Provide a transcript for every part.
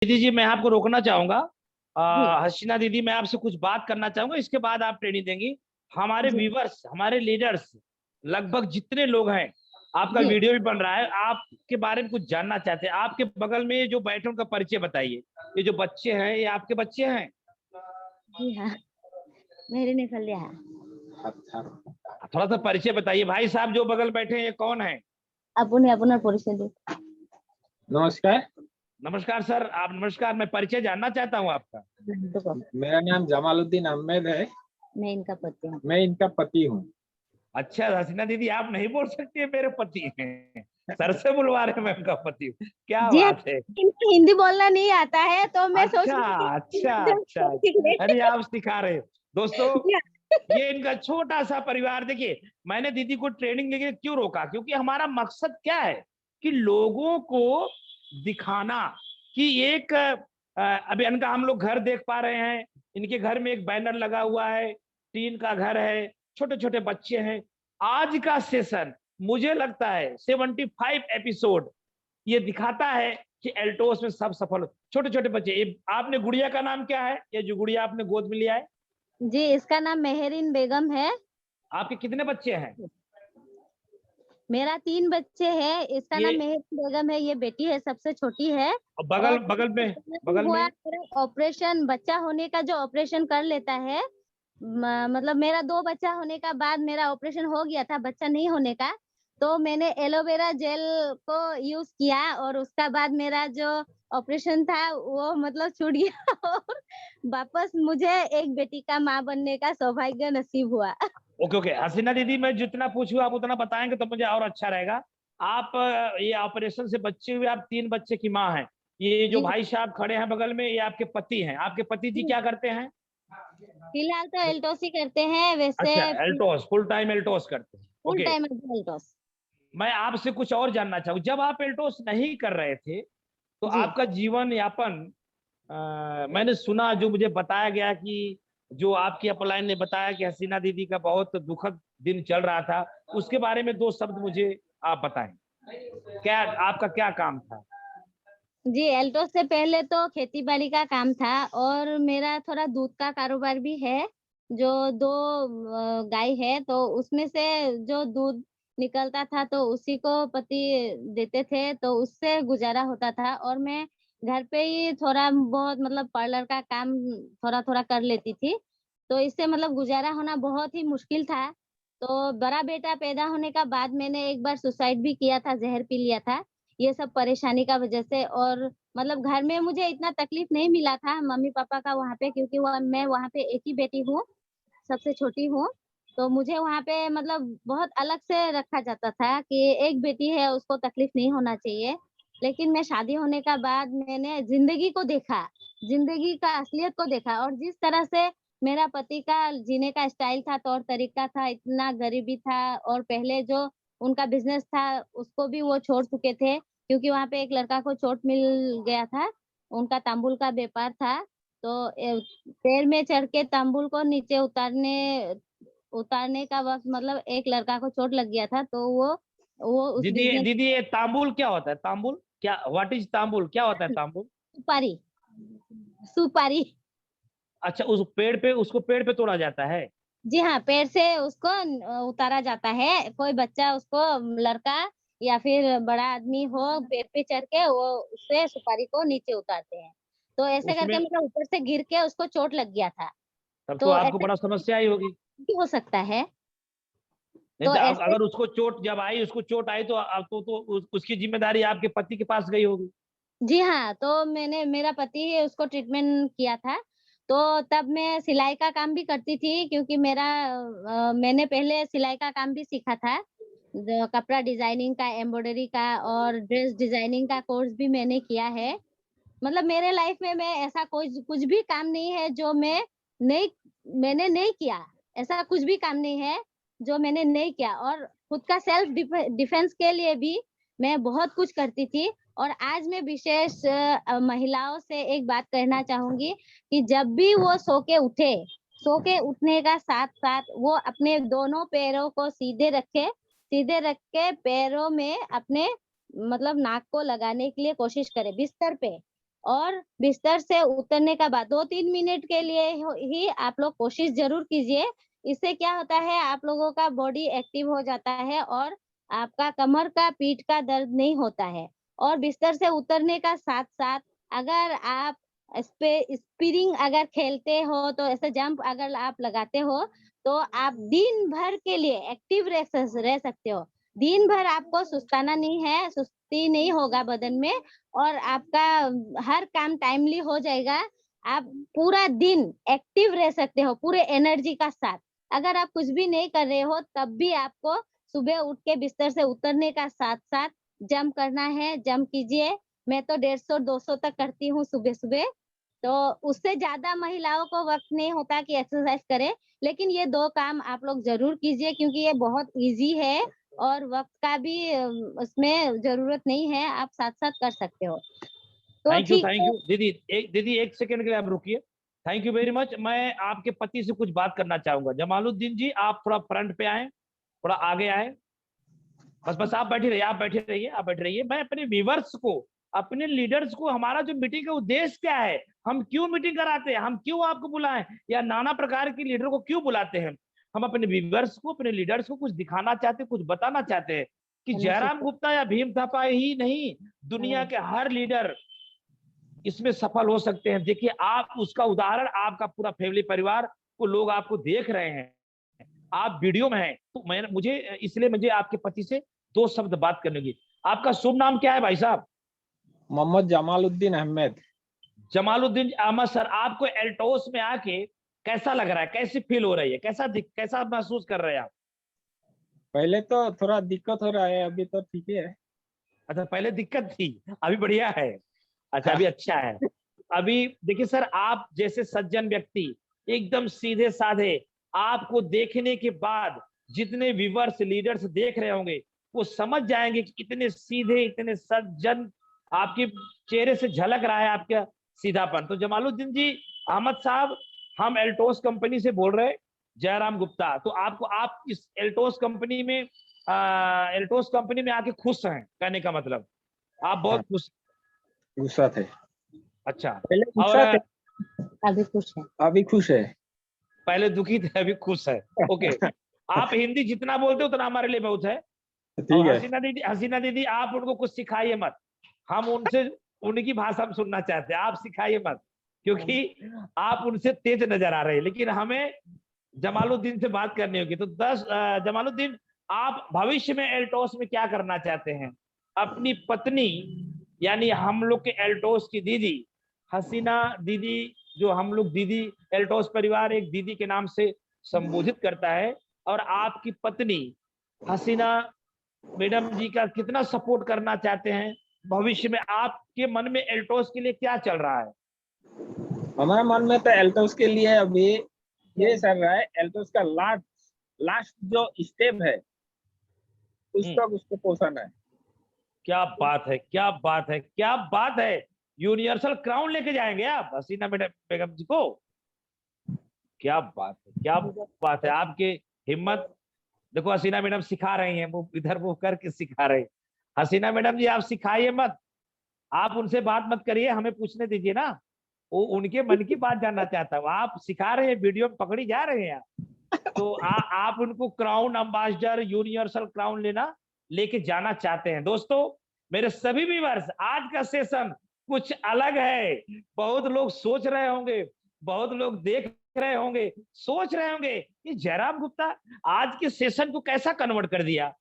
दीदी जी मैं आपको रोकना चाहूंगा। जी हसीना दीदी मैं आपसे कुछ बात करना चाहूंगा, इसके बाद आप ट्रेनिंग देंगी। हमारे जी व्यूवर्स, हमारे लीडर्स लगभग जितने लोग हैं, आपका जी वीडियो भी बन रहा है, आपके बारे में कुछ जानना चाहते हैं। आपके बगल में जो बैठे उनका परिचय बताइए। ये जो बच्चे हैं ये आपके बच्चे हैं? जी हाँ, मेरे निकल लिया है। थोड़ा सा परिचय बताइए। भाई साहब जो बगल बैठे हैं ये कौन है? अपने अपना परिचय दो। नमस्कार। नमस्कार सर। आप नमस्कार, मैं परिचय जानना चाहता हूँ आपका। देखो, मेरा नाम जमालुद्दीन अहमद है। मैं इनका पति हूँ। मैं इनका पति हूँ। अच्छा हसीना दीदी आप नहीं बोल सकती है मेरे पति हैं, सर से बुलवा रहे हैं, मैं उनका पति हूँ, क्या जी हाँ, बात है। इनको हिंदी बोलना नहीं आता है तो मैं सोच अच्छा रही अच्छा थी अच्छा। सीख ले। अरे आप सिखा रहे हो। दोस्तों जी हाँ। ये इनका छोटा सा परिवार देखिए। मैंने दीदी को ट्रेनिंग लेके क्यों रोका, क्योंकि हमारा मकसद क्या है कि लोगों को दिखाना कि एक अभी इनका हम लोग घर देख पा रहे हैं। इनके घर में एक बैनर लगा हुआ है, टीन का घर है, छोटे छोटे बच्चे हैं। आज का सेशन मुझे लगता है 75 एपिसोड ये दिखाता है कि एल्टोस में सब सफल। छोटे छोटे बच्चे, ये आपने गुड़िया का नाम क्या है? ये जो गुड़िया आपने गोद में लिया है? जी, इसका नाम मेहरीन बेगम है। आपके कितने बच्चे हैं? मेरा 3 बच्चे हैं। इसका ये नाम मेहरीन बेगम है, ये बेटी है, सबसे छोटी है। और और बगल बगल में, बगल हुआ में मेरा ऑपरेशन, बच्चा होने का जो ऑपरेशन कर लेता है, मतलब मेरा 2 बच्चा होने का बाद मेरा ऑपरेशन हो गया था, बच्चा नहीं होने का। तो मैंने एलोवेरा जेल को यूज़ किया और उसका बाद मेरा जो ऑपरेशन था वो मतलब छूट गया और वापस मुझे एक बेटी का माँ बनने का सौभाग्य नसीब हुआ। Okay okay. हसीना दीदी मैं जितना पूछूं आप उतना बताएंगे तो मुझे और अच्छा रहेगा। आप ये ऑपरेशन से बचे हुए आप 3 बच्चे की माँ हैं। ये जो जी, भाई साहब खड़े हैं बगल में ये आपके पति हैं। आपके पति जी जी। क्या करते हैं? फिलहाल तो एल्टोस ही करते हैं, वैसे अच्छा एल्टोस, फुल टाइम एल्टोस करते हैं। Full okay. टाइम एल्टोस। मैं आपसे कुछ और जानना चाहूँ, जब आप एल्टोस नहीं कर रहे थे तो जी। आपका जीवन यापन मैंने सुना, जो मुझे बताया गया कि जो आपकी अपलाइन ने बताया कि हसीना दीदी का बहुत दुखद दिन चल रहा था, उसके बारे में 2 शब्द मुझे आप बताएं। क्या आपका क्या काम था? जी, एल्टोस से पहले तो खेती-बाड़ी का काम था और मेरा थोड़ा दूध का कारोबार भी है। जो 2 गाय है तो उसमें से जो दूध निकलता था तो उसी को पति देते थे, तो उससे गुज़ारा होता था और मैं घर पे ही थोड़ा-बहुत मतलब पार्लर का काम थोड़ा-थोड़ा कर लेती थी। तो इससे मतलब गुज़ारा होना बहुत ही मुश्किल था। तो बड़ा बेटा पैदा होने का बाद मैंने एक बार सुसाइड भी किया था, ज़हर पी लिया था। ये सब परेशानी का वजह से और मतलब घर में मुझे इतना तकलीफ नहीं मिला था मम्मी-पापा का वहाँ पे, क्योंकि मैं वहाँ पे एक ही बेटी हूँ, सबसे छोटी हूँ। तो मुझे वहाँ पे मतलब बहुत अलग से रखा जाता था कि एक बेटी है उसको तकलीफ नहीं होना चाहिए। लेकिन मैं शादी होने का बाद मैंने ज़िंदगी को देखा, ज़िंदगी का असलियत को देखा और जिस तरह से मेरा पति का जीने का स्टाइल था, तौर-तरीका था, इतना गरीबी था और पहले जो उनका बिज़नेस था, उसको भी वो छोड़ चुके थे, क्योंकि वहाँ पे एक लड़का को चोट मिल गया था, उनका तांबुल का व्यापार था। तो पैर में चढ़ के तांबुल को नीचे उतारने उतारने का वक़्त मतलब एक लड़का को चोट लग गया था, तो वो उस दीदी बिज़नेस दीदी ये तांबुल क्या होता है? तांबुल क्या, व्हाट इज तांबुल, क्या होता है तांबुल? सुपारी सुपारी अच्छा उस पेड़ पे, उसको पेड़ पे तोड़ा जाता है? जी हाँ, पैर से उसको उतारा जाता है। कोई बच्चा उसको लड़का या फिर बड़ा आदमी हो, पेड़ पे चढ़ के वो उससे सुपारी को नीचे उतारते हैं। तो ऐसे करके उसमें मतलब ऊपर से गिर के उसको चोट लग गया था। तब तो तो आपको ऐसे बड़ा समस्या आई होगी। भी हो सकता है। नहीं तो तो ऐसे अगर उसको चोट जब आई, उसको चोट आई तो उसकी जिम्मेदारी आपके पति के पास गई होगी। जी हाँ, तो मेरा पति ही उसको ट्रीटमेंट किया था। तो तब मैं सिलाई का काम भी करती थी, क्योंकि मैंने पहले सिलाई का काम भी सीखा था। जो कपड़ा डिज़ाइनिंग का, एम्ब्रॉयडरी का और ड्रेस डिज़ाइनिंग का कोर्स भी मैंने किया है। मतलब मेरे लाइफ में मैं ऐसा कुछ कुछ भी काम नहीं है जो नहीं मैंने नहीं किया। ऐसा कुछ भी काम नहीं है जो मैंने नहीं किया और खुद का सेल्फ डिफेंस के लिए भी मैं बहुत कुछ करती थी। और आज मैं विशेष महिलाओं से एक बात कहना चाहूँगी कि जब भी वो सो के उठने का साथ-साथ वो अपने दोनों पैरों को सीधे रख के पैरों में अपने मतलब नाक को लगाने के लिए कोशिश करें बिस्तर पे। और बिस्तर से उतरने का बाद 2-3 मिनट के लिए ही आप लोग कोशिश जरूर कीजिए। इससे क्या होता है, आप लोगों का बॉडी एक्टिव हो जाता है और आपका कमर का, पीठ का दर्द नहीं होता है। और बिस्तर से उतरने का साथ-साथ अगर आप स्प्रिंग अगर खेलते हो, तो ऐसे जंप अगर आप लगाते हो, तो आप दिन भर के लिए एक्टिव रह सकते हो। दिन भर आपको सुस्ताना नहीं है, सुस्ती नहीं होगा बदन में और आपका हर काम टाइमली हो जाएगा। आप पूरा दिन एक्टिव रह सकते हो पूरे एनर्जी का साथ। अगर आप कुछ भी नहीं कर रहे हो, तब भी आपको सुबह उठ के बिस्तर से उतरने का साथ-साथ जंप करना है, जंप कीजिए। मैं तो 150-200 तक करती हूँ सुबह-सुबह। तो उससे ज़्यादा महिलाओं को वक़्त नहीं होता कि एक्सरसाइज़ करें, लेकिन ये 2 काम आप लोग ज़रूर कीजिए क्योंकि ये बहुत ईज़ी है और वक़्त का भी उसमें ज़रूरत नहीं है, आप साथ-साथ कर सकते हो। तो ठीक थैंक है। यू दीदी एक सेकंड के लिए आप रुकिए। Thank you very much. मैं आपके पति से कुछ बात करना चाहूंगा। जमालुद्दीन जी, आप थोड़ा फ्रंट पे आए, थोड़ा आगे आए। बस आप बैठे रहिए, आप बैठे रहिए। मैं अपने व्यूअर्स को, अपने लीडर्स को, हमारा जो मीटिंग का उद्देश्य क्या है, हम क्यों मीटिंग कराते हैं, हम क्यों आपको बुलाएं या नाना प्रकार के लीडर को क्यों बुलाते हैं, हम अपने व्यूअर्स को, अपने लीडर्स को कुछ दिखाना चाहते हैं, कुछ बताना चाहते हैं कि जयराम गुप्ता या भीम थापा ही नहीं, दुनिया के हर लीडर इसमें सफल हो सकते हैं। देखिए, आप उसका उदाहरण, आपका पूरा फैमिली परिवार को लोग आपको देख रहे हैं, आप वीडियो में हैं। तो मुझे आपके पति से 2 शब्द बात करने की। आपका शुभ नाम क्या है भाई साहब? मोहम्मद जमालुद्दीन अहमद। जमालुद्दीन अहमद सर, आपको एल्टोस में आके कैसा लग रहा है, कैसी फील हो रही है, कैसा महसूस कर रहे हैं आप? पहले तो थोड़ा दिक्कत हो रहा है, अभी तो ठीक है। अच्छा, पहले दिक्कत थी, अभी बढ़िया है। अच्छा, अभी अच्छा है। अभी देखिए सर, आप जैसे सज्जन व्यक्ति, एकदम सीधे साधे, आपको देखने के बाद जितने व्यूअर्स, लीडर्स देख रहे होंगे, वो समझ जाएंगे कि इतने सीधे, इतने सज्जन, आपके चेहरे से झलक रहा है आपका सीधापन। तो जमालुद्दीन जी अहमद साहब, हम एल्टोस कंपनी से बोल रहे हैं, जयराम गुप्ता। तो आप इस एल्टोस कंपनी में आके खुश हैं, कहने का मतलब आप बहुत हाँ, खुश। गुस्सा थे। अच्छा। पहले और गुस्सा थे, अभी खुश है। अभी खुश है। पहले दुखी थे, अभी खुश है। ओके। आप हिंदी जितना बोलते हो उतना हमारे लिए बहुत है। ठीक और है। हसीना दीदी, आप उनको कुछ सिखाइए मत। हम उनसे, उनकी भाषा हम सुनना चाहते हैं, आप सिखाइए मत, क्योंकि आप उनसे तेज नजर आ रहे हैं। लेकिन हमें जमालुद्दीन से बात करनी होगी। तो जमालुद्दीन, आप भविष्य में एल्टोस में क्या करना चाहते हैं? अपनी पत्नी, यानी हम लोग के एल्टोस की दीदी हसीना दीदी, जो हम लोग दीदी, एल्टोस परिवार एक दीदी के नाम से संबोधित करता है, और आपकी पत्नी हसीना मैडम जी का कितना सपोर्ट करना चाहते हैं? भविष्य में आपके मन में एल्टोस के लिए क्या चल रहा है? हमारे मन में तो एल्टोस के लिए अभी ये चल रहा है, एल्टोस का लास्ट लास्ट जो स्टेप है उस तक उसको पहुंचाना है। क्या बात है, क्या बात है, क्या बात है। यूनिवर्सल क्राउन लेके जाएंगे आप हसीना मैडम बेगम जी को? क्या बात है, क्या बात है आपके हिम्मत। देखो, हसीना मैडम सिखा रही हैं, वो इधर वो करके सिखा रहे हैं। हसीना मैडम जी, आप सिखाइए मत, आप उनसे बात मत करिए, हमें पूछने दीजिए ना, वो उनके मन की बात जानना चाहता हूँ। आप सिखा रहे हैं, वीडियो में पकड़ी जा रहे हैं आप। तो आप उनको क्राउन अम्बेसडर, यूनिवर्सल क्राउन लेके जाना चाहते हैं। दोस्तों, मेरे सभी व्यूअर्स, आज का सेशन कुछ अलग है। बहुत लोग सोच रहे होंगे, बहुत लोग देख रहे होंगे, सोच रहे होंगे कि जयराम गुप्ता आज के सेशन को कैसा कन्वर्ट कर दिया,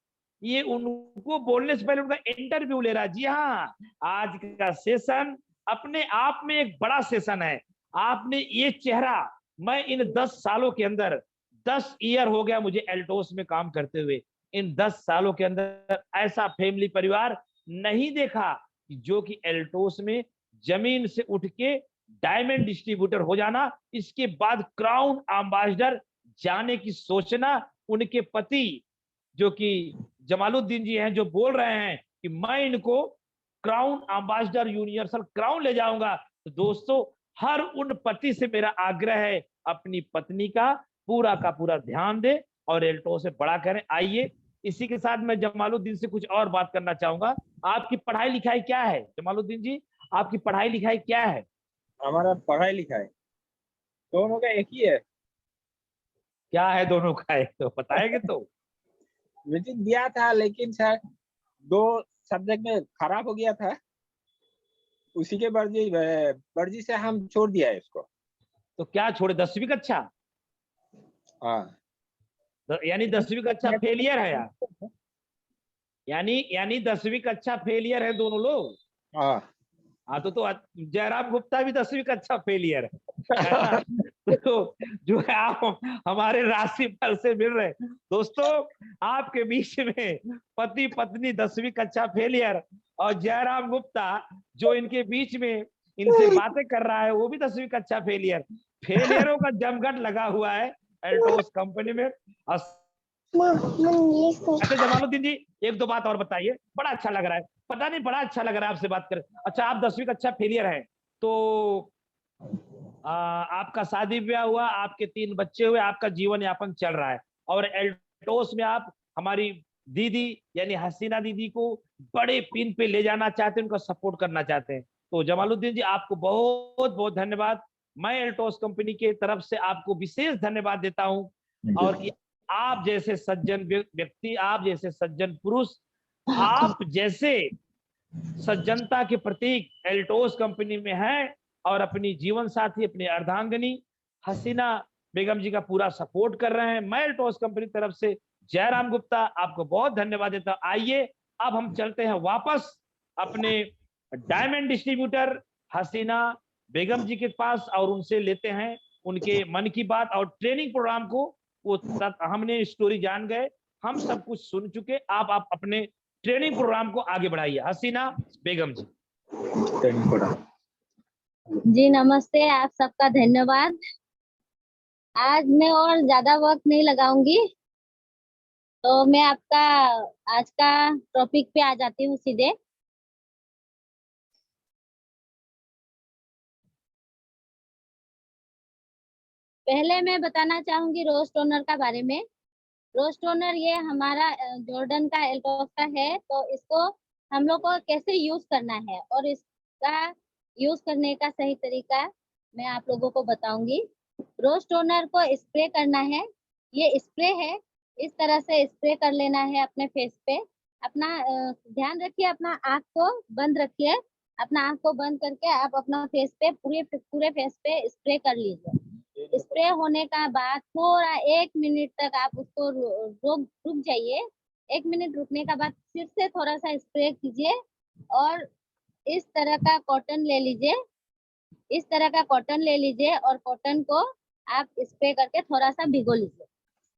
ये उनको बोलने से पहले उनका इंटरव्यू ले रहा। जी हाँ, आज का सेशन अपने आप में एक बड़ा सेशन है। आपने ये चेहरा, मैं इन 10 सालों के अंदर, 10 ईयर हो गया मुझे एल्टोस में काम करते हुए, इन 10 सालों के अंदर ऐसा फैमिली परिवार नहीं देखा जो कि एल्टोस में जमीन से उठ के डायमंड डिस्ट्रीब्यूटर हो जाना, इसके बाद क्राउन एम्बेसडर जाने की सोचना। उनके पति जो कि जमालुद्दीन जी हैं, जो बोल रहे हैं कि मैं इनको क्राउन एम्बेसडर, यूनिवर्सल क्राउन ले जाऊंगा। तो दोस्तों, हर उन पति से मेरा आग्रह है, अपनी पत्नी का पूरा ध्यान दे और एल्टो से बड़ा करें। आइए, इसी के साथ मैं जमालुद्दीन से कुछ और बात करना चाहूंगा। आपकी पढ़ाई लिखाई क्या है जमालुद्दीन जी? आपकी पढ़ाई लिखाई क्या है? हमारा पढ़ाई लिखाई दोनों का एक ही है। क्या है दोनों का है तो बताएंगे तो। मैट्रिक दिया था लेकिन सर 2 सब्जेक्ट में खराब हो गया था, उसी के वर्जी से हम छोड़ दिया है इसको। तो क्या छोड़े, 10वीं कक्षा? हाँ। यानी 10वीं कक्षा फेलियर है यार, यानी 10वीं कक्षा फेलियर है दोनों लोग। हाँ। हाँ तो जयराम गुप्ता भी 10वीं कक्षा फेलियर है ना? तो जो है आप हमारे राशिफल से मिल रहे दोस्तों, आपके बीच में पति पत्नी 10वीं कक्षा फेलियर और जयराम गुप्ता जो इनके बीच में इनसे बातें कर रहा है वो भी 10वीं कक्षा फेलियर। फेलियरों का जमघट लगा हुआ है एल्टोस कंपनी में। अच्छा जमालुद्दीन जी, एक दो बात और बताइए, बड़ा अच्छा लग रहा है, पता नहीं बड़ा अच्छा लग रहा है आपसे बात कर। अच्छा आप 10वीं कक्षा फेलियर हैं, तो आपका शादी ब्याह हुआ, आपके 3 बच्चे हुए, आपका जीवन यापन चल रहा है, और एल्टोस में आप हमारी दीदी यानी हसीना दीदी को बड़े पिन पे ले जाना चाहते हैं, उनका सपोर्ट करना चाहते हैं। तो जमालुद्दीन जी आपको बहुत बहुत धन्यवाद। मैं एल्टोस कंपनी के तरफ से आपको विशेष धन्यवाद देता हूं, और कि आप जैसे सज्जन व्यक्ति, आप जैसे सज्जन पुरुष, आप जैसे सज्जनता के प्रतीक एल्टोस कंपनी में है, और अपनी जीवन साथी अपनी अर्धांगिनी हसीना बेगम जी का पूरा सपोर्ट कर रहे हैं। मैं एल्टोस कंपनी की तरफ से जयराम गुप्ता आपको बहुत धन्यवाद देता हूं। आइए अब हम चलते हैं वापस अपने डायमंड डिस्ट्रीब्यूटर हसीना बेगम जी के पास, और उनसे लेते हैं उनके मन की बात और ट्रेनिंग प्रोग्राम को। वो हमने स्टोरी जान गए, हम सब कुछ सुन चुके, आप अपने ट्रेनिंग प्रोग्राम को आगे बढ़ाइए। हसीना बेगम जी। जी नमस्ते, आप सबका धन्यवाद। आज मैं और ज्यादा वक्त नहीं लगाऊंगी, तो मैं आपका आज का टॉपिक पे आ जाती हूँ सीधे। पहले मैं बताना चाहूंगी रोज टोनर का बारे में। रोज टोनर ये हमारा जॉर्डन का एल्टोस का है, तो इसको हम लोग को कैसे यूज करना है और इसका यूज करने का सही तरीका मैं आप लोगों को बताऊंगी। रोज टोनर को स्प्रे करना है, ये स्प्रे है, इस तरह से स्प्रे कर लेना है अपने फेस पे। अपना ध्यान रखिए, अपना आँख को बंद रखिए, अपना आँख को बंद करके आप अपना फेस पे पूरे फेस पे स्प्रे कर लीजिए। स्प्रे होने का बाद थोड़ा 1 मिनट तक आप उसको रुक जाइए। 1 मिनट रुकने का बाद फिर से थोड़ा सा स्प्रे कीजिए, और इस तरह का कॉटन ले लीजिए, इस तरह का कॉटन ले लीजिए, और कॉटन को आप स्प्रे करके थोड़ा सा भिगो लीजिए।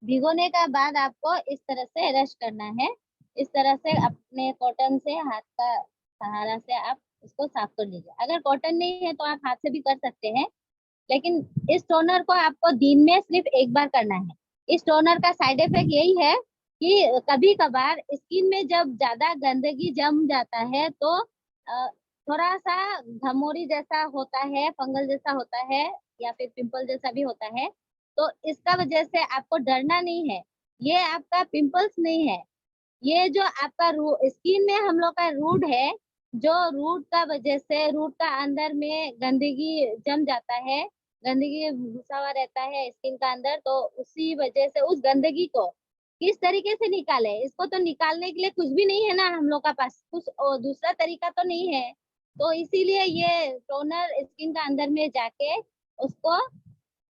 भिगोने का बाद आपको इस तरह से रश करना है। इस तरह से अपने कॉटन से हाथ का सहारा से आप इसको साफ कर लीजिए। अगर कॉटन नहीं है तो आप हाथ से भी कर सकते हैं, लेकिन इस टोनर को आपको दिन में सिर्फ एक बार करना है। इस टोनर का साइड इफेक्ट यही है कि कभी कभार स्किन में जब ज्यादा गंदगी जम जाता है तो थोड़ा सा घमोरी जैसा होता है, फंगल जैसा होता है, या फिर पिंपल जैसा भी होता है। तो इसका वजह से आपको डरना नहीं है, ये आपका पिंपल्स नहीं है, ये जो आपका स्किन में हम लोग का रूट है, जो रूट का वजह से रूट का अंदर में गंदगी जम जाता है, गंदगी घुसा हुआ रहता है स्किन का अंदर, तो उसी वजह से उस गंदगी को किस तरीके से निकाले, इसको तो निकालने के लिए कुछ भी नहीं है ना हम लोग का पास, कुछ दूसरा तरीका तो नहीं है। तो इसीलिए ये टोनर स्किन का अंदर में जाके उसको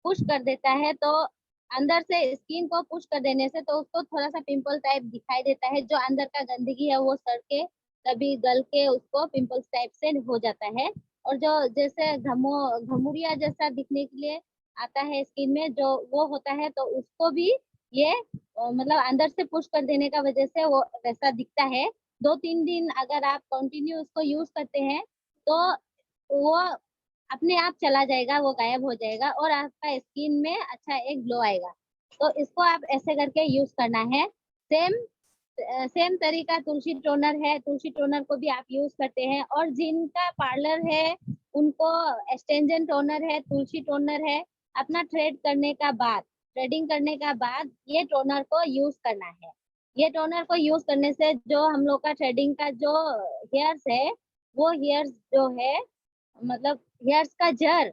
पुश कर देता है, तो अंदर से स्किन को पुश कर देने से तो उसको थोड़ा सा पिंपल टाइप दिखाई देता है, जो अंदर का गंदगी है वो सड़ के कभी गल के उसको पिंपल्स टाइप से हो जाता है। और जो जैसे घमुरिया जैसा दिखने के लिए आता है स्किन में जो वो होता है, तो उसको भी ये मतलब अंदर से पुश कर देने का वजह से वो वैसा दिखता है। 2-3 दिन अगर आप कंटिन्यू उसको यूज करते हैं तो वो अपने आप चला जाएगा, वो गायब हो जाएगा, और आपका स्किन में अच्छा एक ग्लो आएगा। तो इसको आप ऐसे करके यूज करना है। सेम तरीका तुलसी टोनर है, तुलसी टोनर को भी आप यूज करते हैं, और जिनका पार्लर है उनको एक्सटेंजन टोनर है, तुलसी टोनर है। अपना थ्रेडिंग करने का बाद ये टोनर को यूज करना है। ये टोनर को यूज करने से जो हम लोग का थ्रेडिंग का जो हेयर्स है वो हेयर्स जो है, मतलब हेयर्स का जड़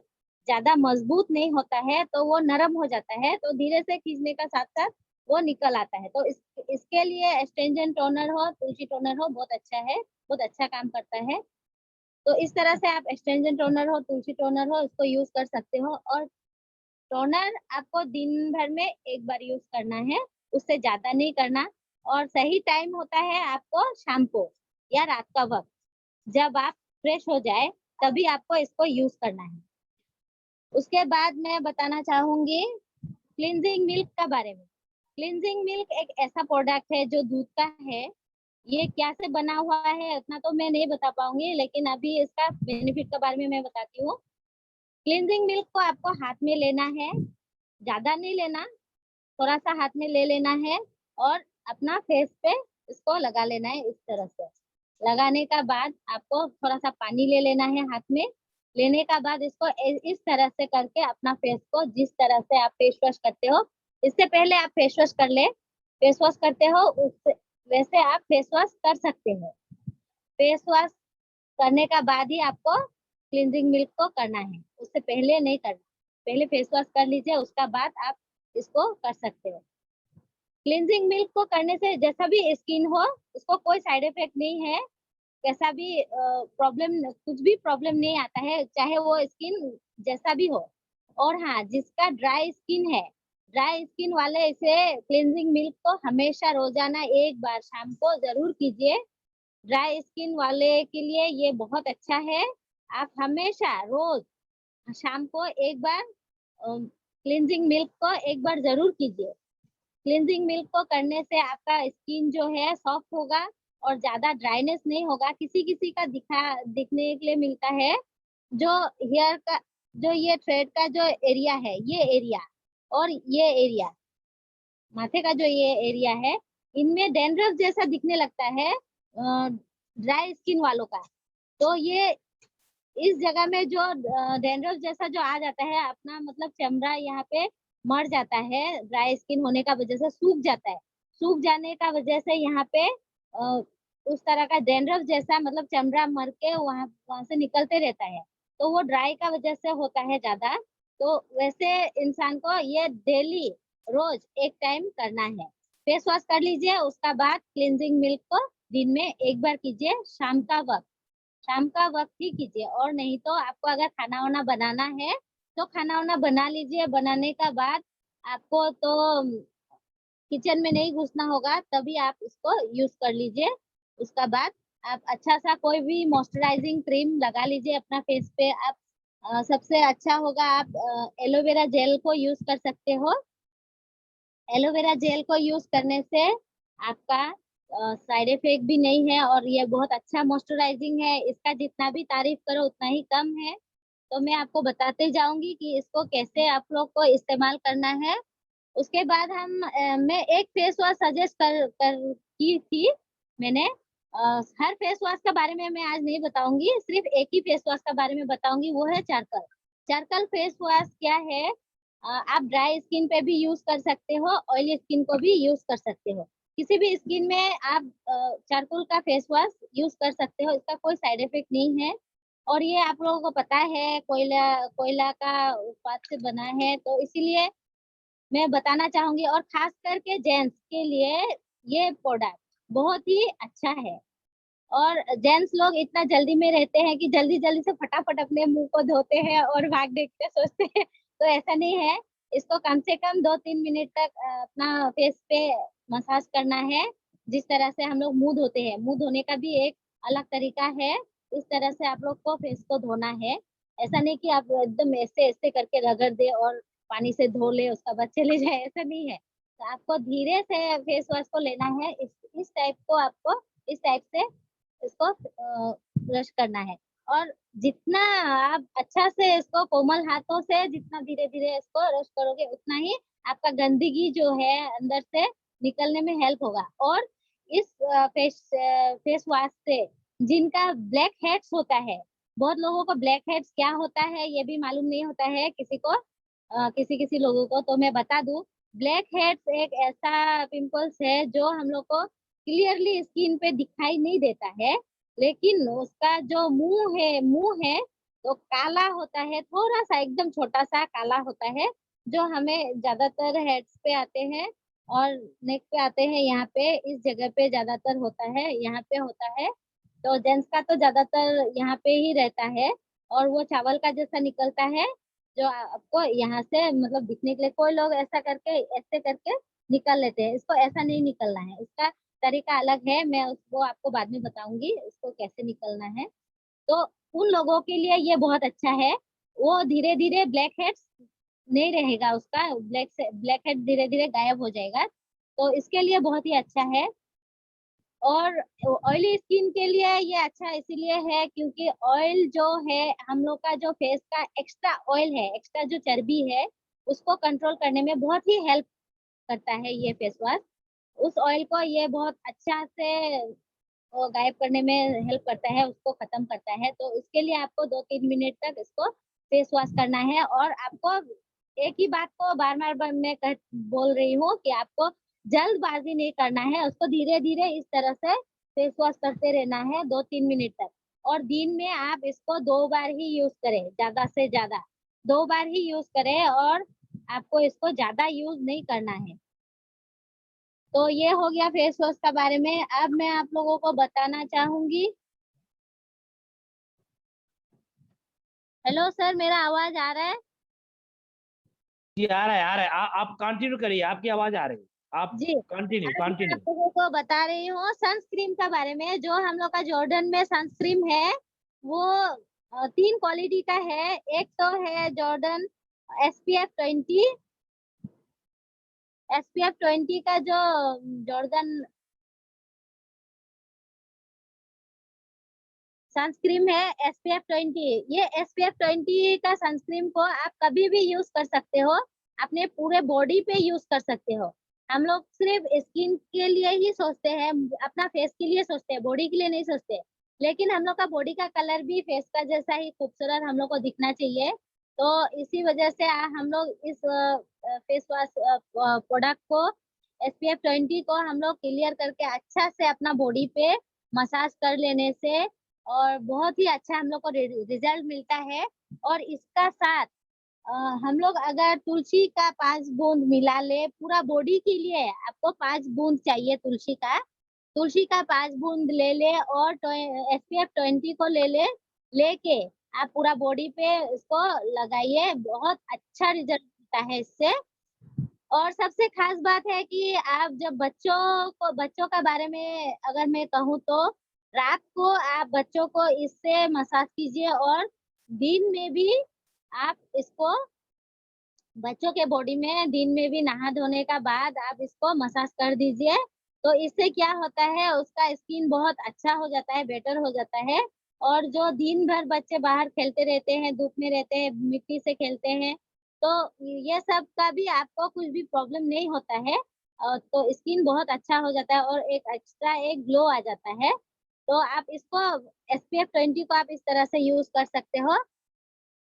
ज्यादा मजबूत नहीं होता है, तो वो नरम हो जाता है, तो धीरे से खींचने का साथ साथ वो निकल आता है। तो इसके लिए एस्ट्रेंजेंट टोनर हो, तुलसी टोनर हो, बहुत अच्छा है, बहुत अच्छा काम करता है। तो इस तरह से आप एस्ट्रेंजेंट टोनर हो, तुलसी टोनर हो, इसको यूज कर सकते हो। और टोनर आपको दिन भर में एक बार यूज करना है, उससे ज्यादा नहीं करना। और सही टाइम होता है आपको शाम को या रात का वक्त, जब आप फ्रेश हो जाए तभी आपको इसको यूज करना है। उसके बाद मैं बताना चाहूंगी क्लींजिंग मिल्क का बारे में। क्लींजिंग मिल्क एक ऐसा प्रोडक्ट है जो दूध का है। ये क्या से बना हुआ है उतना तो मैं नहीं बता पाऊंगी, लेकिन अभी इसका बेनिफिट के बारे में मैं बताती हूँ। क्लींजिंग मिल्क को आपको हाथ में लेना है, ज्यादा नहीं लेना, थोड़ा सा हाथ में ले लेना है और अपना फेस पे इसको लगा लेना है। इस तरह से लगाने का बाद आपको थोड़ा सा पानी ले लेना है हाथ में। लेने का बाद इसको इस तरह से करके अपना फेस को, जिस तरह से आप फेस वॉश करते हो, इससे पहले आप फेस वॉश कर ले, फेस वॉश करते हो उस वैसे आप फेस वॉश कर सकते हो। फेस वॉश करने का बाद ही आपको क्लींजिंग मिल्क को करना है, उससे पहले नहीं करना। पहले फेस वॉश कर लीजिए, उसका बाद आप इसको कर सकते हो। क्लींजिंग मिल्क को करने से जैसा भी स्किन हो, उसको कोई साइड इफेक्ट नहीं है, कैसा भी प्रॉब्लम, कुछ भी प्रॉब्लम नहीं आता है, चाहे वो स्किन जैसा भी हो। और हाँ, जिसका ड्राई स्किन है, ड्राई स्किन वाले इसे क्लींजिंग मिल्क को हमेशा रोजाना एक बार शाम को जरूर कीजिए। ड्राई स्किन वाले के लिए ये बहुत अच्छा है। आप हमेशा रोज शाम को एक बार क्लींजिंग मिल्क को एक बार जरूर कीजिए। क्लींजिंग मिल्क को करने से आपका स्किन जो है सॉफ्ट होगा और ज्यादा ड्राइनेस नहीं होगा। किसी किसी का दिखने के लिए मिलता है, जो हेयर का, जो ये थ्रेड का जो एरिया है, ये एरिया और ये एरिया, माथे का जो ये एरिया है, इनमें डैंड्रफ जैसा दिखने लगता है ड्राई स्किन वालों का। तो ये इस जगह में जो डैंड्रफ जैसा जो आ जाता है, अपना मतलब चमड़ा यहाँ पे मर जाता है, ड्राई स्किन होने का वजह से सूख जाता है। सूख जाने का वजह से यहाँ पे उस तरह का डैंड्रफ जैसा, मतलब चमड़ा मर के वहां वहां से निकलते रहता है, तो वो ड्राई का वजह से होता है ज्यादा। तो वैसे इंसान को ये डेली रोज एक टाइम करना है। फेस वॉश कर लीजिए, उसका बाद क्लींजिंग मिल्क को दिन में एक बार कीजिए, शाम का वक्त ही कीजिए। और नहीं तो आपको अगर खाना वाना बनाना है तो खाना वाना बना लीजिए। बनाने का बाद आपको तो किचन में नहीं घुसना होगा, तभी आप इसको यूज कर लीजिए। उसका बाद आप अच्छा सा कोई भी मॉइस्चराइजिंग क्रीम लगा लीजिए अपना फेस पे। आप सबसे अच्छा होगा आप एलोवेरा जेल को यूज कर सकते हो। एलोवेरा जेल को यूज करने से आपका साइड इफेक्ट भी नहीं है और ये बहुत अच्छा मॉइस्चराइजिंग है। इसका जितना भी तारीफ करो उतना ही कम है। तो मैं आपको बताते जाऊंगी कि इसको कैसे आप लोग को इस्तेमाल करना है। उसके बाद मैं एक फेस वॉश सजेस्ट कर की थी मैंने। हर फेस वॉश के बारे में मैं आज नहीं बताऊंगी, सिर्फ एक ही फेस वॉश के बारे में बताऊंगी, वो है चारकल। चारकल फेस वॉश क्या है, आप ड्राई स्किन पे भी यूज कर सकते हो, ऑयली स्किन को भी यूज कर सकते हो। किसी भी स्किन में आप चारकोल का फेस वॉश यूज कर सकते हो, इसका कोई साइड इफेक्ट नहीं है। और ये आप लोगों को पता है कोयला कोयला का उत्पाद से बना है, तो इसीलिए मैं बताना चाहूंगी। और खास करके जेंट्स के लिए ये प्रोडक्ट बहुत ही अच्छा है। और जेंट्स लोग इतना जल्दी में रहते हैं कि जल्दी जल्दी से फटाफट अपने मुंह को धोते हैं और भाग देखते सोचते हैं, तो ऐसा नहीं है। इसको कम से कम 2-3 मिनट तक अपना फेस पे मसाज करना है। जिस तरह से हम लोग मुंह धोते हैं, मुंह धोने का भी एक अलग तरीका है, इस तरह से आप लोग को फेस को धोना है। ऐसा नहीं कि आप एकदम ऐसे ऐसे करके रगड़ दे और पानी से धो ले उसका बाद चले जाए, ऐसा नहीं है। तो आपको धीरे से फेस वॉश को लेना है, इस टाइप को आपको इस टाइप से इसको ब्रश करना है। और जितना आप अच्छा से इसको कोमल हाथों से जितना धीरे धीरे इसको ब्रश करोगे, उतना ही आपका गंदगी जो है अंदर से निकलने में हेल्प होगा। और इस फेस वॉश से जिनका ब्लैक हेड्स होता है, बहुत लोगों को ब्लैक हेड्स क्या होता है ये भी मालूम नहीं होता है किसी को, किसी किसी लोगों को, तो मैं बता दूं। ब्लैक हेड्स एक ऐसा पिंपल्स है जो हम लोग को क्लियरली स्किन पे दिखाई नहीं देता है, लेकिन उसका जो मुंह है तो काला होता है, थोड़ा सा एकदम छोटा सा काला होता है, जो हमें ज्यादातर हेड्स पे आते हैं और नेक पे आते हैं। यहाँ पे इस जगह पे ज्यादातर होता है, यहाँ पे होता है। तो जेंट्स का तो ज्यादातर यहाँ पे ही रहता है और वो चावल का जैसा निकलता है, जो आपको यहाँ से मतलब दिखने के लिए कोई लोग ऐसे करके निकल लेते हैं। इसको ऐसा नहीं निकलना है, इसका तरीका अलग है, मैं उसको आपको बाद में बताऊंगी इसको कैसे निकलना है। तो उन लोगों के लिए ये बहुत अच्छा है, वो धीरे धीरे ब्लैक हेड्स नहीं रहेगा, उसका ब्लैक हेड धीरे धीरे गायब हो जाएगा। तो इसके लिए बहुत ही अच्छा है। और ऑयली स्किन के लिए ये अच्छा इसीलिए है क्योंकि ऑयल जो है हम लोग का जो फेस का एक्स्ट्रा ऑयल है, एक्स्ट्रा जो चर्बी है, उसको कंट्रोल करने में बहुत ही हेल्प करता है ये फेस वॉश। उस ऑयल को ये बहुत अच्छा से गायब करने में हेल्प करता है, उसको खत्म करता है। तो इसके लिए आपको 2-3 मिनट तक इसको फेस वॉश करना है। और आपको एक ही बात को बार बार मैं बोल रही हूँ कि आपको जल्दबाजी नहीं करना है, उसको धीरे धीरे इस तरह से फेस वॉश करते रहना है 2-3 मिनट तक। और दिन में आप इसको 2 बार ही यूज करें, ज्यादा से ज्यादा 2 बार ही यूज करें, और आपको इसको ज्यादा यूज नहीं करना है। तो ये हो गया फेस वॉश का बारे में। अब मैं आप लोगों को बताना चाहूंगी। हेलो सर, मेरा आवाज आ रहा है? जी आ रहा है, आ रहा है। आप कंटिन्यू करिए, आपकी आवाज आ रही है, आप जी, कंटिन्यू अब मैं कंटिन्यू। आप लोगों को बता रही हूँ सनस्क्रीन का बारे में। जो हम लोग का जॉर्डन में सनस्क्रीन है वो 3 क्वालिटी का है। एक तो है जॉर्डन SPF 20। SPF 20 का जो जॉर्डन सनस्क्रीन है SPF 20, ये SPF 20 का सनस्क्रीन को आप कभी भी यूज कर सकते हो, अपने पूरे बॉडी पे यूज कर सकते हो। हम लोग सिर्फ स्किन के लिए ही सोचते हैं, अपना फेस के लिए सोचते हैं, बॉडी के लिए नहीं सोचते। लेकिन हम लोग का बॉडी का कलर भी फेस का जैसा ही खूबसूरत हम लोग को दिखना चाहिए। तो इसी वजह से हम लोग इस फेस वॉश प्रोडक्ट को SPF 20 को हम लोग क्लियर करके अच्छा से अपना बॉडी पे मसाज कर लेने से और बहुत ही अच्छा हम लोग को रिजल्ट मिलता है। और इसका साथ हम लोग अगर तुलसी का 5 बूंद मिला ले पूरा बॉडी के लिए, आपको 5 बूंद चाहिए तुलसी का 5 बूंद ले ले और SPF 20 को लेके आप पूरा बॉडी पे इसको लगाइए, बहुत अच्छा रिजल्ट मिलता है इससे। और सबसे खास बात है कि आप जब बच्चों का बारे में अगर मैं कहूँ तो रात को आप बच्चों को इससे मसाज कीजिए और दिन में भी आप इसको बच्चों के बॉडी में दिन में भी नहा धोने का बाद आप इसको मसाज कर दीजिए। तो इससे क्या होता है, उसका स्किन बहुत अच्छा हो जाता है, बेटर हो जाता है। और जो दिन भर बच्चे बाहर खेलते रहते हैं, धूप में रहते हैं, मिट्टी से खेलते हैं, तो ये सब का भी आपको कुछ भी प्रॉब्लम नहीं होता है। तो स्किन बहुत अच्छा हो जाता है और एक एक्स्ट्रा एक ग्लो आ जाता है। तो आप इसको SPF 20 को आप इस तरह से यूज कर सकते हो।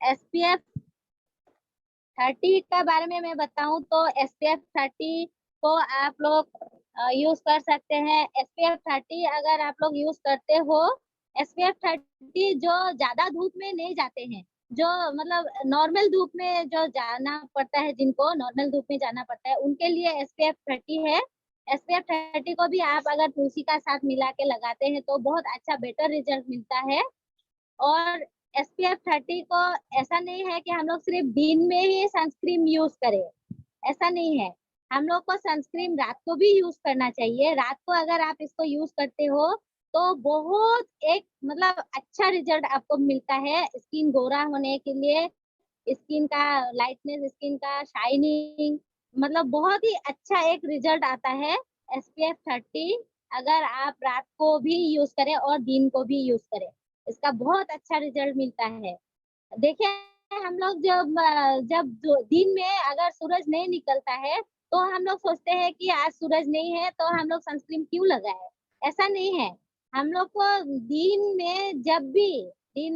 SPF 30 का बारे में मैं बताऊं तो SPF 30 को आप लोग यूज कर सकते हैं। SPF 30 अगर आप लोग यूज करते हो, SPF 30 जो ज्यादा धूप में नहीं जाते हैं, जो मतलब नॉर्मल धूप में जो जाना पड़ता है, जिनको नॉर्मल धूप में जाना पड़ता है उनके लिए SPF 30 है। SPF 30 को भी आप अगर तुलसी का साथ मिला के लगाते हैं तो बहुत अच्छा बेटर रिजल्ट मिलता है। और SPF 30 को ऐसा नहीं है कि हम लोग सिर्फ दिन में ही सनस्क्रीन यूज करें, ऐसा नहीं है। हम लोग को सनस्क्रीन रात को भी यूज करना चाहिए। रात को अगर आप इसको यूज करते हो तो बहुत एक मतलब अच्छा रिजल्ट आपको मिलता है स्किन गोरा होने के लिए, स्किन का लाइटनेस, स्किन का शाइनिंग, मतलब बहुत ही अच्छा एक रिजल्ट आता है SPF 30 अगर आप रात को भी यूज करें और दिन को भी यूज करें, इसका बहुत अच्छा रिजल्ट मिलता है। देखिए, हम लोग जब दिन में अगर सूरज नहीं निकलता है तो हम लोग सोचते हैं कि आज सूरज नहीं है तो हम लोग सनस्क्रीन क्यों लगाए, ऐसा नहीं है। हम लोग को दिन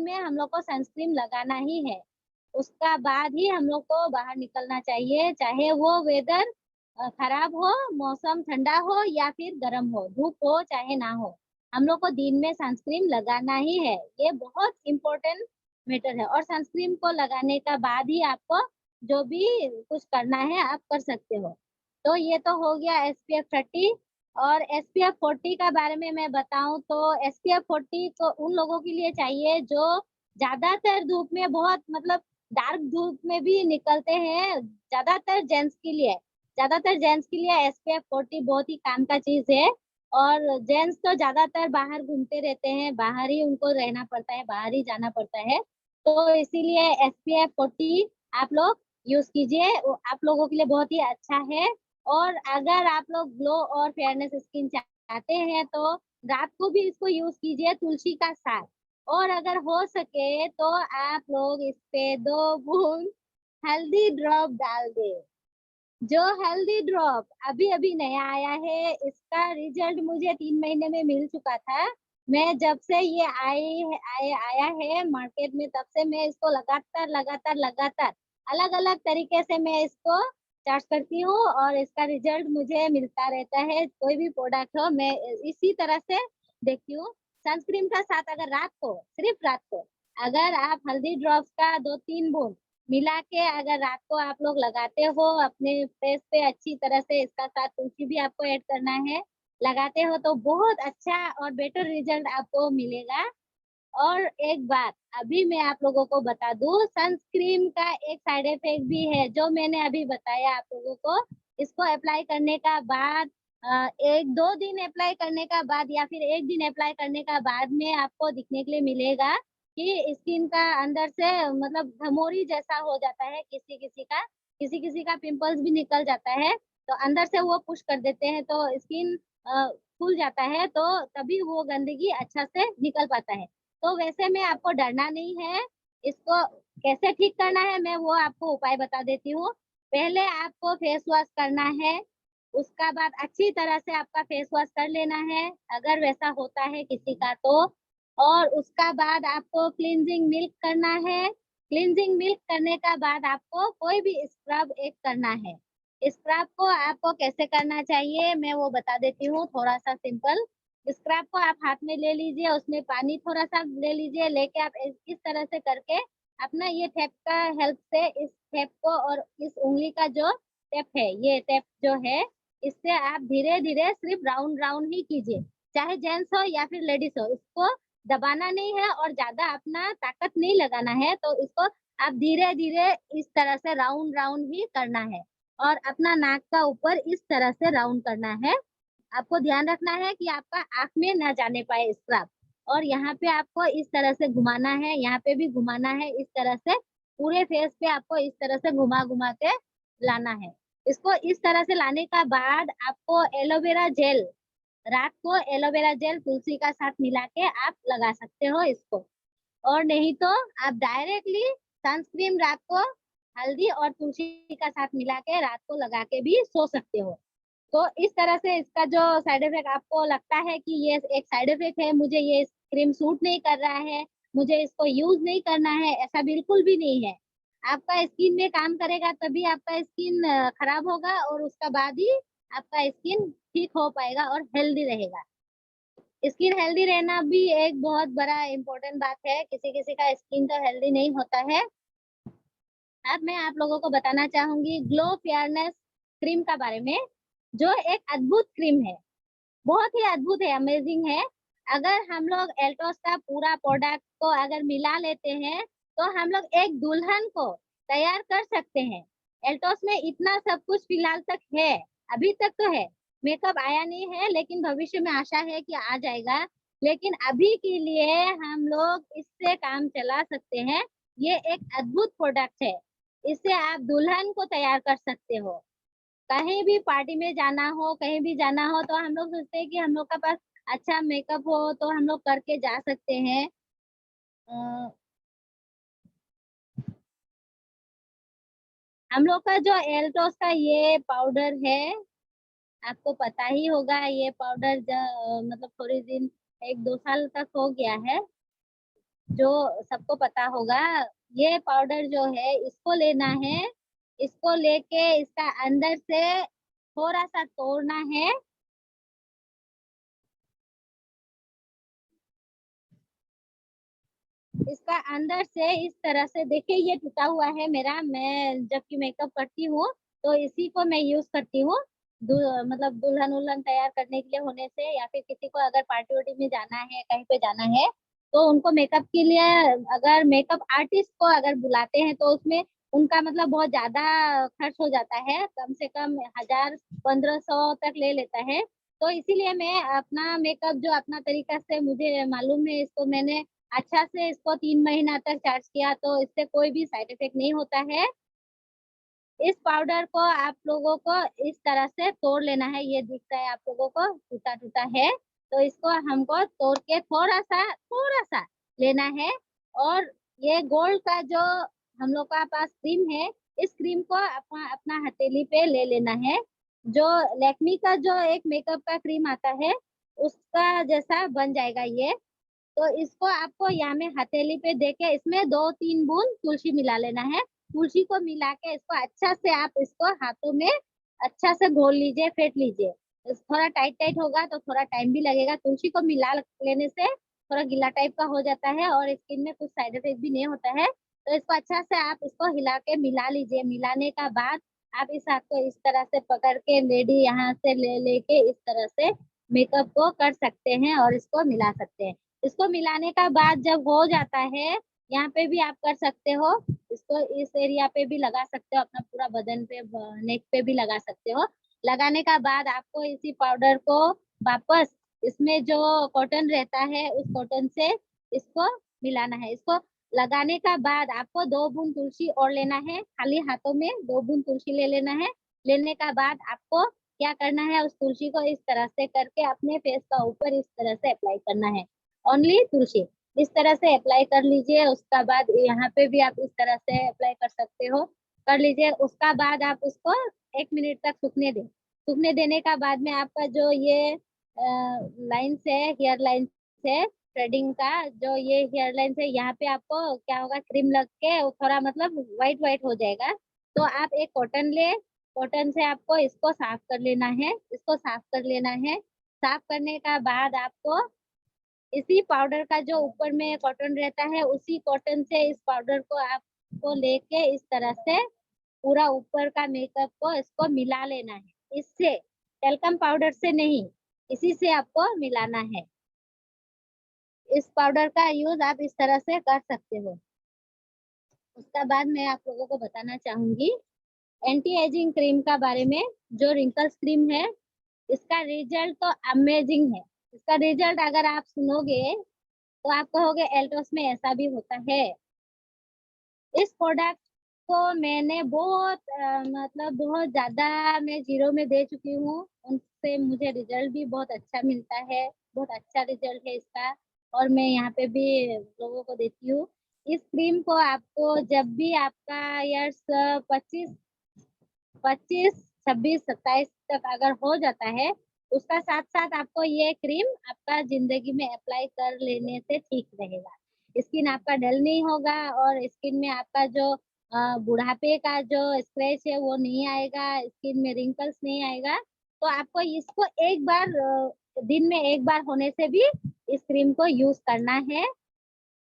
में हम लोग को सनस्क्रीन लगाना ही है। उसका बाद ही हम लोग को बाहर निकलना चाहिए, चाहे वो वेदर खराब हो, मौसम ठंडा हो या फिर गर्म हो, धूप हो चाहे ना हो। हम लोग को दिन में सनस्क्रीन लगाना ही है, ये बहुत इम्पोर्टेंट मैटर है। और सनस्क्रीन को लगाने का बाद ही आपको जो भी कुछ करना है आप कर सकते हो। तो ये तो हो गया SPF 30। और SPF 40 का बारे में मैं बताऊं तो SPF 40 को उन लोगों के लिए चाहिए जो ज्यादातर धूप में बहुत मतलब डार्क धूप में भी निकलते हैं। ज्यादातर जेंट्स के लिए SPF 40 बहुत ही काम का चीज है। और जेंट्स तो ज्यादातर बाहर घूमते रहते हैं, बाहर ही उनको रहना पड़ता है, बाहर ही जाना पड़ता है। तो इसीलिए SPF 40 आप लोग यूज कीजिए, आप लोगों के लिए बहुत ही अच्छा है। और अगर आप लोग ग्लो और फेयरनेस स्किन चाहते हैं तो रात को भी इसको यूज कीजिए तुलसी का साथ। और अगर हो सके तो आप लोग इस पे 2 बूंद हल्दी ड्रॉप डाल दे। जो हेल्दी ड्रॉप अभी अभी नया आया है, इसका रिजल्ट मुझे 3 महीने में मिल चुका था। मैं जब से ये आया है मार्केट में, तब से मैं इसको लगातार अलग अलग तरीके से मैं इसको चार्ज करती हूँ और इसका रिजल्ट मुझे मिलता रहता है। कोई भी प्रोडक्ट हो मैं इसी तरह से देखती हूँ। सनस्क्रीन का साथ अगर सिर्फ रात को अगर आप हल्दी ड्रॉप्स का 2-3 बूंद मिला के अगर रात को आप लोग लगाते हो अपने फेस पे अच्छी तरह से, इसका साथ तुलसी भी आपको ऐड करना है, लगाते हो तो बहुत अच्छा और बेटर रिजल्ट आपको मिलेगा। और एक बात अभी मैं आप लोगों को बता दूं, सनस्क्रीन का एक साइड इफेक्ट भी है जो मैंने अभी बताया आप लोगों को। इसको अप्लाई करने का बाद 1-2 दिन अप्लाई करने का बाद या फिर 1 दिन अप्लाई करने का बाद में आपको दिखने के लिए मिलेगा कि स्किन का अंदर से मतलब घमोरी जैसा हो जाता है, किसी किसी का पिंपल्स भी निकल जाता है। तो अंदर से वो पुश कर देते हैं तो स्किन फूल जाता है, तो तभी वो गंदगी अच्छा से निकल पाता है। तो वैसे में आपको डरना नहीं है। इसको कैसे ठीक करना है मैं वो आपको उपाय बता देती हूँ। पहले आपको फेस वॉश करना है, उसका बाद अच्छी तरह से आपका फेस वॉश कर लेना है अगर वैसा होता है किसी का तो। और उसका बाद आपको क्लींजिंग मिल्क करना है। क्लींजिंग मिल्क करने का बाद आपको कोई भी स्क्रब एक करना है। स्क्रब को आपको कैसे करना चाहिए मैं वो बता देती हूँ, थोड़ा सा सिंपल। स्क्रब को आप हाथ में ले लीजिए, उसमें पानी थोड़ा सा ले लीजिए, लेके आप इस तरह से करके अपना ये टेप का हेल्प से इस टेप को और इस उंगली का जो टेप है, ये टेप जो है, इससे आप धीरे धीरे सिर्फ राउंड राउंड ही कीजिए, चाहे जेंट्स हो या फिर लेडीज हो। इसको दबाना नहीं है और ज्यादा अपना ताकत नहीं लगाना है, तो इसको आप धीरे धीरे इस तरह से राउंड राउंड ही करना है। और अपना नाक का ऊपर इस तरह से राउंड करना है। आपको ध्यान रखना है कि आपका आंख में ना जाने पाए स्क्रब। और यहाँ पे आपको इस तरह से घुमाना है, यहाँ पे भी घुमाना है, इस तरह से पूरे फेस पे आपको इस तरह से घुमा घुमा के लाना है। इसको इस तरह से लाने का बाद आपको एलोवेरा जेल, रात को एलोवेरा जेल तुलसी का साथ मिला के आप लगा सकते हो इसको। और नहीं तो आप डायरेक्टली सनस्क्रीन रात को हल्दी और तुलसी का साथ मिला के रात को लगा के भी सो सकते हो। तो इस तरह से इसका जो साइड इफेक्ट आपको लगता है कि ये एक साइड इफेक्ट है, मुझे ये क्रीम सूट नहीं कर रहा है, मुझे इसको यूज नहीं करना है, ऐसा बिल्कुल भी नहीं है। आपका स्किन में काम करेगा तभी आपका स्किन खराब होगा और उसका बाद ही आपका स्किन ठीक हो पाएगा और हेल्दी रहेगा। स्किन हेल्दी रहना भी एक बहुत बड़ा इम्पोर्टेंट बात है, किसी किसी का स्किन तो हेल्दी नहीं होता है। अब मैं आप लोगों को बताना चाहूंगी ग्लो फेयरनेस क्रीम का बारे में, जो एक अद्भुत क्रीम है, बहुत ही अद्भुत है, अमेजिंग है। अगर हम लोग एल्टोस का पूरा प्रोडक्ट को अगर मिला लेते हैं तो हम लोग एक दुल्हन को तैयार कर सकते हैं। एल्टोस में इतना सब कुछ फिलहाल तक है, अभी तक तो है, मेकअप आया नहीं है लेकिन भविष्य में आशा है कि आ जाएगा। लेकिन अभी के लिए हम लोग इससे काम चला सकते हैं। ये एक अद्भुत प्रोडक्ट है, इससे आप दुल्हन को तैयार कर सकते हो। कहीं भी पार्टी में जाना हो, कहीं भी जाना हो तो हम लोग सोचते हैं कि हम लोग का पास अच्छा मेकअप हो तो हम लोग करके जा सकते हैं। हम लोग का जो एल्टोस का ये पाउडर है, आपको पता ही होगा, ये पाउडर मतलब थोड़ी दिन 1-2 साल तक हो गया है, जो सबको पता होगा। ये पाउडर जो है इसको लेना है, इसको लेके इसका अंदर से थोड़ा सा तोड़ना है, इसका अंदर से इस तरह से देखिए, ये टूटा हुआ है मेरा। मैं जबकि मेकअप करती हूँ तो इसी को मैं यूज करती हूँ। मतलब दुल्हन उल्हन तैयार करने के लिए होने से, या फिर किसी को अगर पार्टी वार्टी में जाना है, कहीं पे जाना है, तो उनको मेकअप के लिए अगर मेकअप आर्टिस्ट को अगर बुलाते हैं तो उसमें उनका मतलब बहुत ज्यादा खर्च हो जाता है। कम से कम 1000-1500 तक ले लेता है। तो इसीलिए मैं अपना मेकअप जो अपना तरीका से मुझे मालूम है, इसको मैंने अच्छा से इसको 3 महीना तक चार्ज किया, तो इससे कोई भी साइड इफेक्ट नहीं होता है। इस पाउडर को आप लोगों को इस तरह से तोड़ लेना है। ये दिख रहा है आप लोगों को टूटा टूटा है, तो इसको हमको तोड़ के थोड़ा सा लेना है। और ये गोल्ड का जो हम लोग का पास क्रीम है, इस क्रीम को अपना अपना हथेली पे ले लेना है। जो लैक्मी का जो एक मेकअप का क्रीम आता है, उसका जैसा बन जाएगा ये। तो इसको आपको यहाँ में हथेली पे देके इसमें 2-3 बूंद तुलसी मिला लेना है। तुलसी को मिला के इसको अच्छा से आप इसको हाथों में अच्छा से घोल लीजिए, फेंट लीजिए। थोड़ा टाइट टाइट होगा तो थोड़ा टाइम भी लगेगा। तुलसी को मिला लेने से थोड़ा गीला टाइप का हो जाता है और स्किन में कुछ साइड इफेक्ट भी नहीं होता है। तो इसको अच्छा से आप इसको हिला के मिला लीजिए। मिलाने का बाद आप इस हाथ को इस तरह से पकड़ के लेडी यहाँ से ले लेके इस तरह से मेकअप को कर सकते हैं और इसको मिला सकते हैं। इसको मिलाने का बाद जब हो जाता है, यहाँ पे भी आप कर सकते हो, इसको इस एरिया पे भी लगा सकते हो, अपना पूरा बदन पे, नेक पे भी लगा सकते हो। लगाने का बाद आपको इसी पाउडर को वापस इसमें जो कॉटन रहता है उस कॉटन से इसको मिलाना है। इसको लगाने का बाद आपको 2 बूंद तुलसी और लेना है। खाली हाथों में 2 बूंद तुलसी ले लेना है। लेने का बाद आपको क्या करना है, उस तुलसी को इस तरह से करके अपने फेस का ऊपर इस तरह से अप्लाई करना है। ओनली तुलसी इस तरह से अप्लाई कर लीजिए। उसका बाद यहाँ पे भी आप इस तरह से अप्लाई कर सकते हो, कर लीजिए। उसका बाद आप उसको 1 मिनट तक सूखने दें। सूखने देने का बाद में आपका जो ये लाइन्स है, हेयर लाइन्स है, थ्रेडिंग का जो ये हेयर लाइन्स है, यहाँ पे आपको क्या होगा, क्रीम लग के थोड़ा मतलब व्हाइट व्हाइट हो जाएगा। तो आप एक कॉटन ले, कॉटन से आपको इसको साफ कर लेना है। इसको साफ कर लेना है। साफ करने का बाद आपको इसी पाउडर का जो ऊपर में कॉटन रहता है, उसी कॉटन से इस पाउडर को आपको लेके इस तरह से पूरा ऊपर का मेकअप को इसको मिला लेना है। इससे टेल्कम पाउडर से नहीं, इसी से आपको मिलाना है। इस पाउडर का यूज आप इस तरह से कर सकते हो। उसका बाद मैं आप लोगों को बताना चाहूंगी एंटी एजिंग क्रीम का बारे में। जो रिंकल्स क्रीम है, इसका रिजल्ट तो अमेजिंग है। इसका रिजल्ट अगर आप सुनोगे तो आप कहोगे एल्टोस में ऐसा भी होता है। इस प्रोडक्ट को मैंने बहुत मतलब बहुत ज्यादा मैं 0 में दे चुकी हूँ। उनसे मुझे रिजल्ट भी बहुत अच्छा मिलता है। बहुत अच्छा रिजल्ट है इसका, और मैं यहाँ पे भी लोगों को देती हूँ। इस क्रीम को आपको जब भी आपका ईयर्स 25, 26, 27 तक अगर हो जाता है, उसका साथ साथ आपको ये क्रीम आपका जिंदगी में अप्लाई कर लेने से ठीक रहेगा। स्किन आपका डल नहीं होगा और स्किन में आपका जो बुढ़ापे का जो स्क्रैच है वो नहीं आएगा, स्किन में रिंकल्स नहीं आएगा। तो आपको इसको एक बार दिन में एक बार होने से भी इस क्रीम को यूज करना है।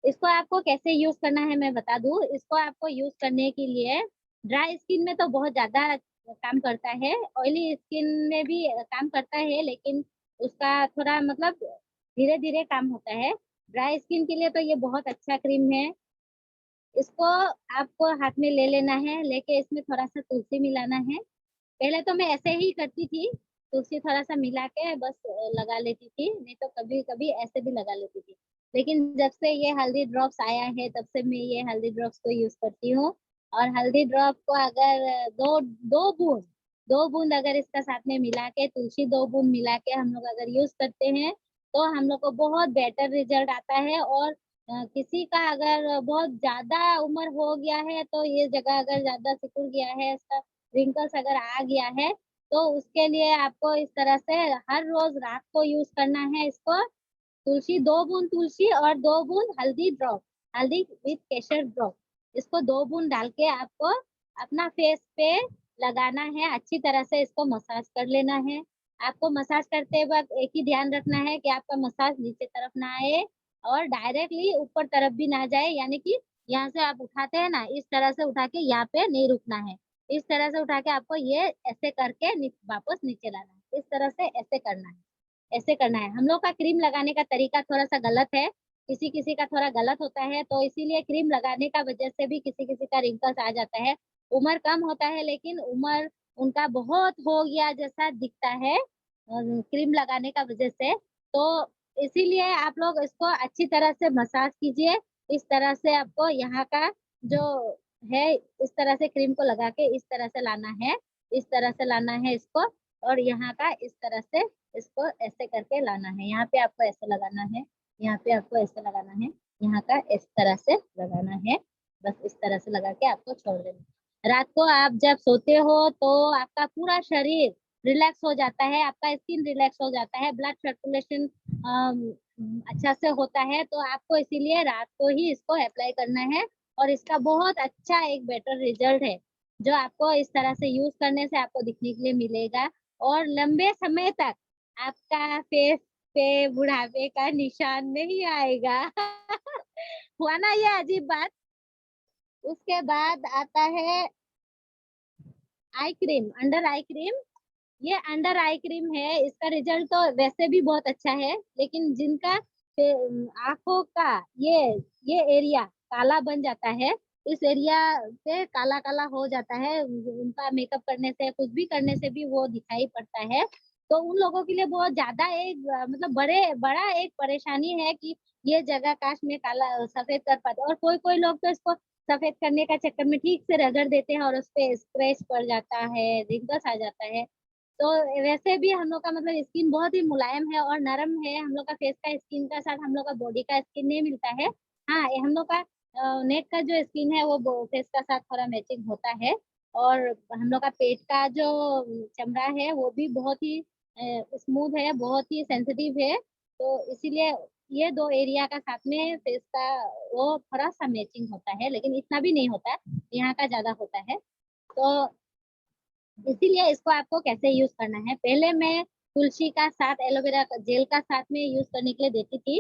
इसको आपको कैसे यूज करना है मैं बता दूं। इसको आपको यूज करने के लिए ड्राई स्किन में तो बहुत ज्यादा काम करता है, ऑयली स्किन में भी काम करता है, लेकिन उसका थोड़ा मतलब धीरे धीरे काम होता है। ड्राई स्किन के लिए तो ये बहुत अच्छा क्रीम है। इसको आपको हाथ में ले लेना है, लेके इसमें थोड़ा सा तुलसी मिलाना है। पहले तो मैं ऐसे ही करती थी, तुलसी थोड़ा सा मिला के बस लगा लेती थी, नहीं तो कभी कभी ऐसे भी लगा लेती थी। लेकिन जब से ये हल्दी ड्रॉप्स आया है, तब से मैं ये हल्दी ड्रॉप्स को यूज करती हूँ। और हल्दी ड्रॉप को अगर दो दो बूंद 2 बूंद अगर इसका साथ में मिला के, तुलसी 2 बूंद मिला के हम लोग अगर यूज करते हैं, तो हम लोग को बहुत बेटर रिजल्ट आता है। और किसी का अगर बहुत ज्यादा उम्र हो गया है, तो ये जगह अगर ज्यादा सिकुड़ गया है, इसका रिंकल्स अगर आ गया है, तो उसके लिए आपको इस तरह से हर रोज रात को यूज करना है। इसको तुलसी 2 बूंद तुलसी और 2 बूंद हल्दी ड्रॉप, हल्दी विथ केसर ड्रॉप, इसको 2 बूंद डाल के आपको अपना फेस पे लगाना है। अच्छी तरह से इसको मसाज कर लेना है। आपको मसाज करते वक्त एक ही ध्यान रखना है कि आपका मसाज नीचे तरफ ना आए और डायरेक्टली ऊपर तरफ भी ना जाए, यानी कि यहाँ से आप उठाते हैं ना, इस तरह से उठा के यहाँ पे नहीं रुकना है, इस तरह से उठा के आपको ये ऐसे करके वापस नीचे लाना है, इस तरह से ऐसे करना है, ऐसे करना है। हम लोग का क्रीम लगाने का तरीका थोड़ा सा गलत है, किसी किसी का थोड़ा गलत होता है, तो इसीलिए क्रीम लगाने का वजह से भी किसी किसी का रिंकल्स आ जाता है। उम्र कम होता है लेकिन उम्र उनका बहुत हो गया जैसा दिखता है क्रीम लगाने का वजह से। तो इसीलिए आप लोग इसको अच्छी तरह से मसाज कीजिए। इस तरह से आपको यहाँ का जो है, इस तरह से क्रीम को लगा के इस तरह से लाना है, इस तरह से लाना है इसको, और यहाँ का इस तरह से इसको ऐसे करके लाना है। यहाँ पे आपको ऐसे लगाना है, यहाँ पे आपको ऐसे लगाना है, यहाँ का इस तरह से लगाना है। बस इस तरह से लगा के आपको छोड़ देना है। रात को आप जब सोते हो तो आपका पूरा शरीर रिलैक्स हो जाता है, आपका स्किन रिलैक्स हो जाता है, ब्लड सर्कुलेशन अच्छा से होता है। तो आपको इसीलिए रात को ही इसको अप्लाई करना है, और इसका बहुत अच्छा एक बेटर रिजल्ट है जो आपको इस तरह से यूज करने से आपको दिखने के लिए मिलेगा, और लंबे समय तक आपका फेस पे बुढ़ापे का निशान नहीं आएगा। हुआ ना ये अजीब बात। उसके बाद आता है eye cream, under eye cream. ये अंडर आई क्रीम है, इसका रिजल्ट तो वैसे भी बहुत अच्छा है, लेकिन जिनका आंखों का ये एरिया काला बन जाता है, इस एरिया पे काला काला हो जाता है, उनका मेकअप करने से कुछ भी करने से भी वो दिखाई पड़ता है, तो उन लोगों के लिए बहुत ज्यादा एक मतलब बड़ा एक परेशानी है कि ये जगह काश में काला सफेद कर पाते। और कोई कोई लोग तो इसको सफेद करने का चक्कर में ठीक से रगड़ देते हैं और उस पे स्क्रैच पड़ जाता है, रिंकल्स आ जाता है। तो वैसे भी हम लोग का मतलब स्किन बहुत ही मुलायम है और नरम है, हम लोग का फेस का स्किन का साथ हम लोग का बॉडी का स्किन नहीं मिलता है। हाँ, ये हम लोग का नेक का जो स्किन है वो फेस का साथ थोड़ा मैचिंग होता है, और हम लोग का पेट का जो चमड़ा है वो भी बहुत ही स्मूथ है, बहुत ही सेंसिटिव है। तो इसीलिए ये दो एरिया का साथ में फेस का वो थोड़ा सा मैचिंग होता है, लेकिन इतना भी नहीं होता, यहाँ का ज्यादा होता है। तो इसीलिए इसको आपको कैसे यूज करना है, पहले मैं तुलसी का साथ एलोवेरा जेल का साथ में यूज करने के लिए देती थी।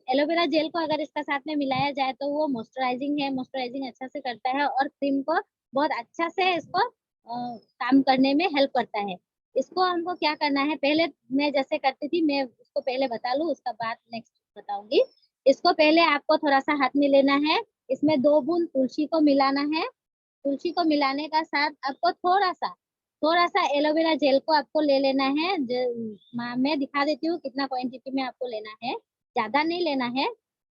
एलोवेरा जेल को अगर इसका साथ में मिलाया जाए तो वो मॉइस्चराइजिंग है, मॉइस्चराइजिंग अच्छा से करता है, और क्रीम को बहुत अच्छा से इसको काम करने में हेल्प करता है। इसको हमको क्या करना है, पहले मैं जैसे करती थी मैं उसको पहले बता लूँ, उसका बाद नेक्स्ट बताऊंगी। इसको पहले आपको थोड़ा सा हाथ में लेना है, इसमें 2 बूंद तुलसी को मिलाना है। तुलसी को मिलाने का साथ आपको थोड़ा सा एलोवेरा जेल को आपको ले लेना है। मैं दिखा देती हूँ कितना क्वांटिटी में आपको लेना है, ज्यादा नहीं लेना है,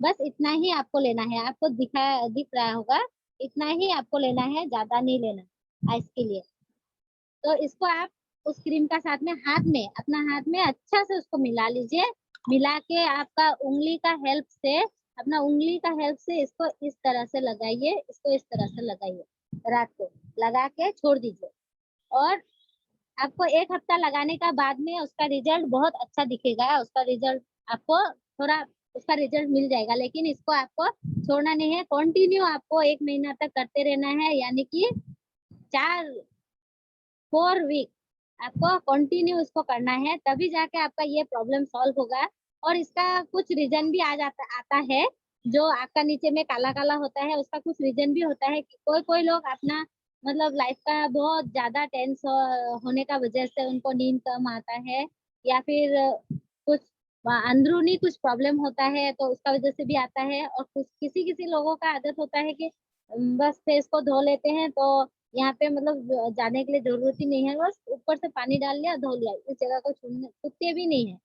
बस इतना ही आपको लेना है। आपको दिख रहा होगा, इतना ही आपको लेना है, ज्यादा नहीं लेना आइस के लिए। तो इसको आप उस क्रीम का साथ में अपना हाथ में अच्छा से उसको मिला लीजिए। मिला के आपका उंगली का हेल्प से, अपना उंगली का हेल्प से इसको इस तरह से लगाइए, इसको इस तरह से लगाइए, रात को लगा के छोड़ दीजिए। और आपको 1 हफ्ता लगाने का बाद में उसका रिजल्ट बहुत अच्छा दिखेगा, उसका रिजल्ट आपको थोड़ा उसका रिजल्ट मिल जाएगा। लेकिन इसको आपको छोड़ना नहीं है, कंटिन्यू आपको 1 महीना तक करते रहना है, यानी कि 4 वीक आपको कंटिन्यू इसको करना है, तभी जाके आपका ये प्रॉब्लम सॉल्व होगा। और इसका कुछ रीजन भी आता है, जो आपका नीचे में काला काला होता है, उसका कुछ रीजन भी होता है कि कोई कोई लोग अपना मतलब लाइफ का बहुत ज्यादा टेंस होने का वजह से उनको नींद कम आता है, या फिर कुछ अंदरूनी कुछ प्रॉब्लम होता है तो उसका वजह से भी आता है। और कुछ किसी किसी लोगों का आदत होता है कि बस फेस को धो लेते हैं, तो यहाँ पे मतलब जाने के लिए जरूरत ही नहीं है, बस ऊपर से पानी डाल लिया धो लिया, इस जगह को छूते भी नहीं है।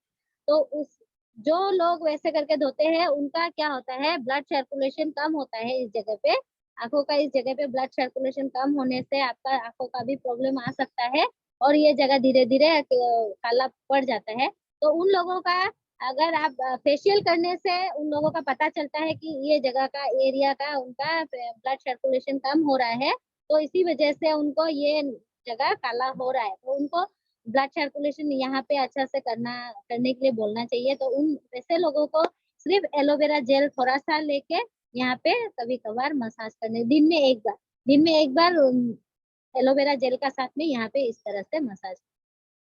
तो उस जो लोग वैसे करके धोते हैं उनका क्या होता है, ब्लड सर्कुलेशन कम होता है इस जगह पे, आंखों का इस जगह पे ब्लड सर्कुलेशन कम होने से आपका आंखों का भी प्रॉब्लम आ सकता है, और ये जगह धीरे धीरे काला पड़ जाता है। तो उन लोगों का अगर आप फेशियल करने से उन लोगों का पता चलता है कि ये जगह का एरिया का उनका ब्लड सर्कुलेशन कम हो रहा है, तो इसी वजह से उनको ये जगह काला हो रहा है, तो उनको ब्लड सर्कुलेशन यहाँ पे अच्छा से करने के लिए बोलना चाहिए। तो उन वैसे लोगों को सिर्फ एलोवेरा जेल थोड़ा सा लेके यहाँ पे कभी कभार मसाज करने, दिन में एक बार एलोवेरा जेल का साथ में यहाँ पे इस तरह से मसाज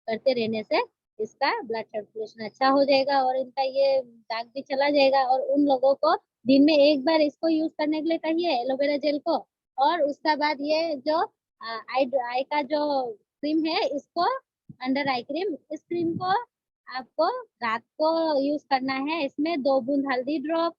करते रहने से इसका ब्लड सर्कुलेशन अच्छा हो जाएगा और इनका ये दाग भी चला जाएगा। और उन लोगों को दिन में एक बार इसको यूज करने के लिए कहिए एलोवेरा जेल को। और उसका बाद ये जो आई आई का जो क्रीम है इसको, अंडर आई क्रीम, इस क्रीम को आपको रात को यूज करना है। इसमें 2 बूंद हल्दी ड्रॉप,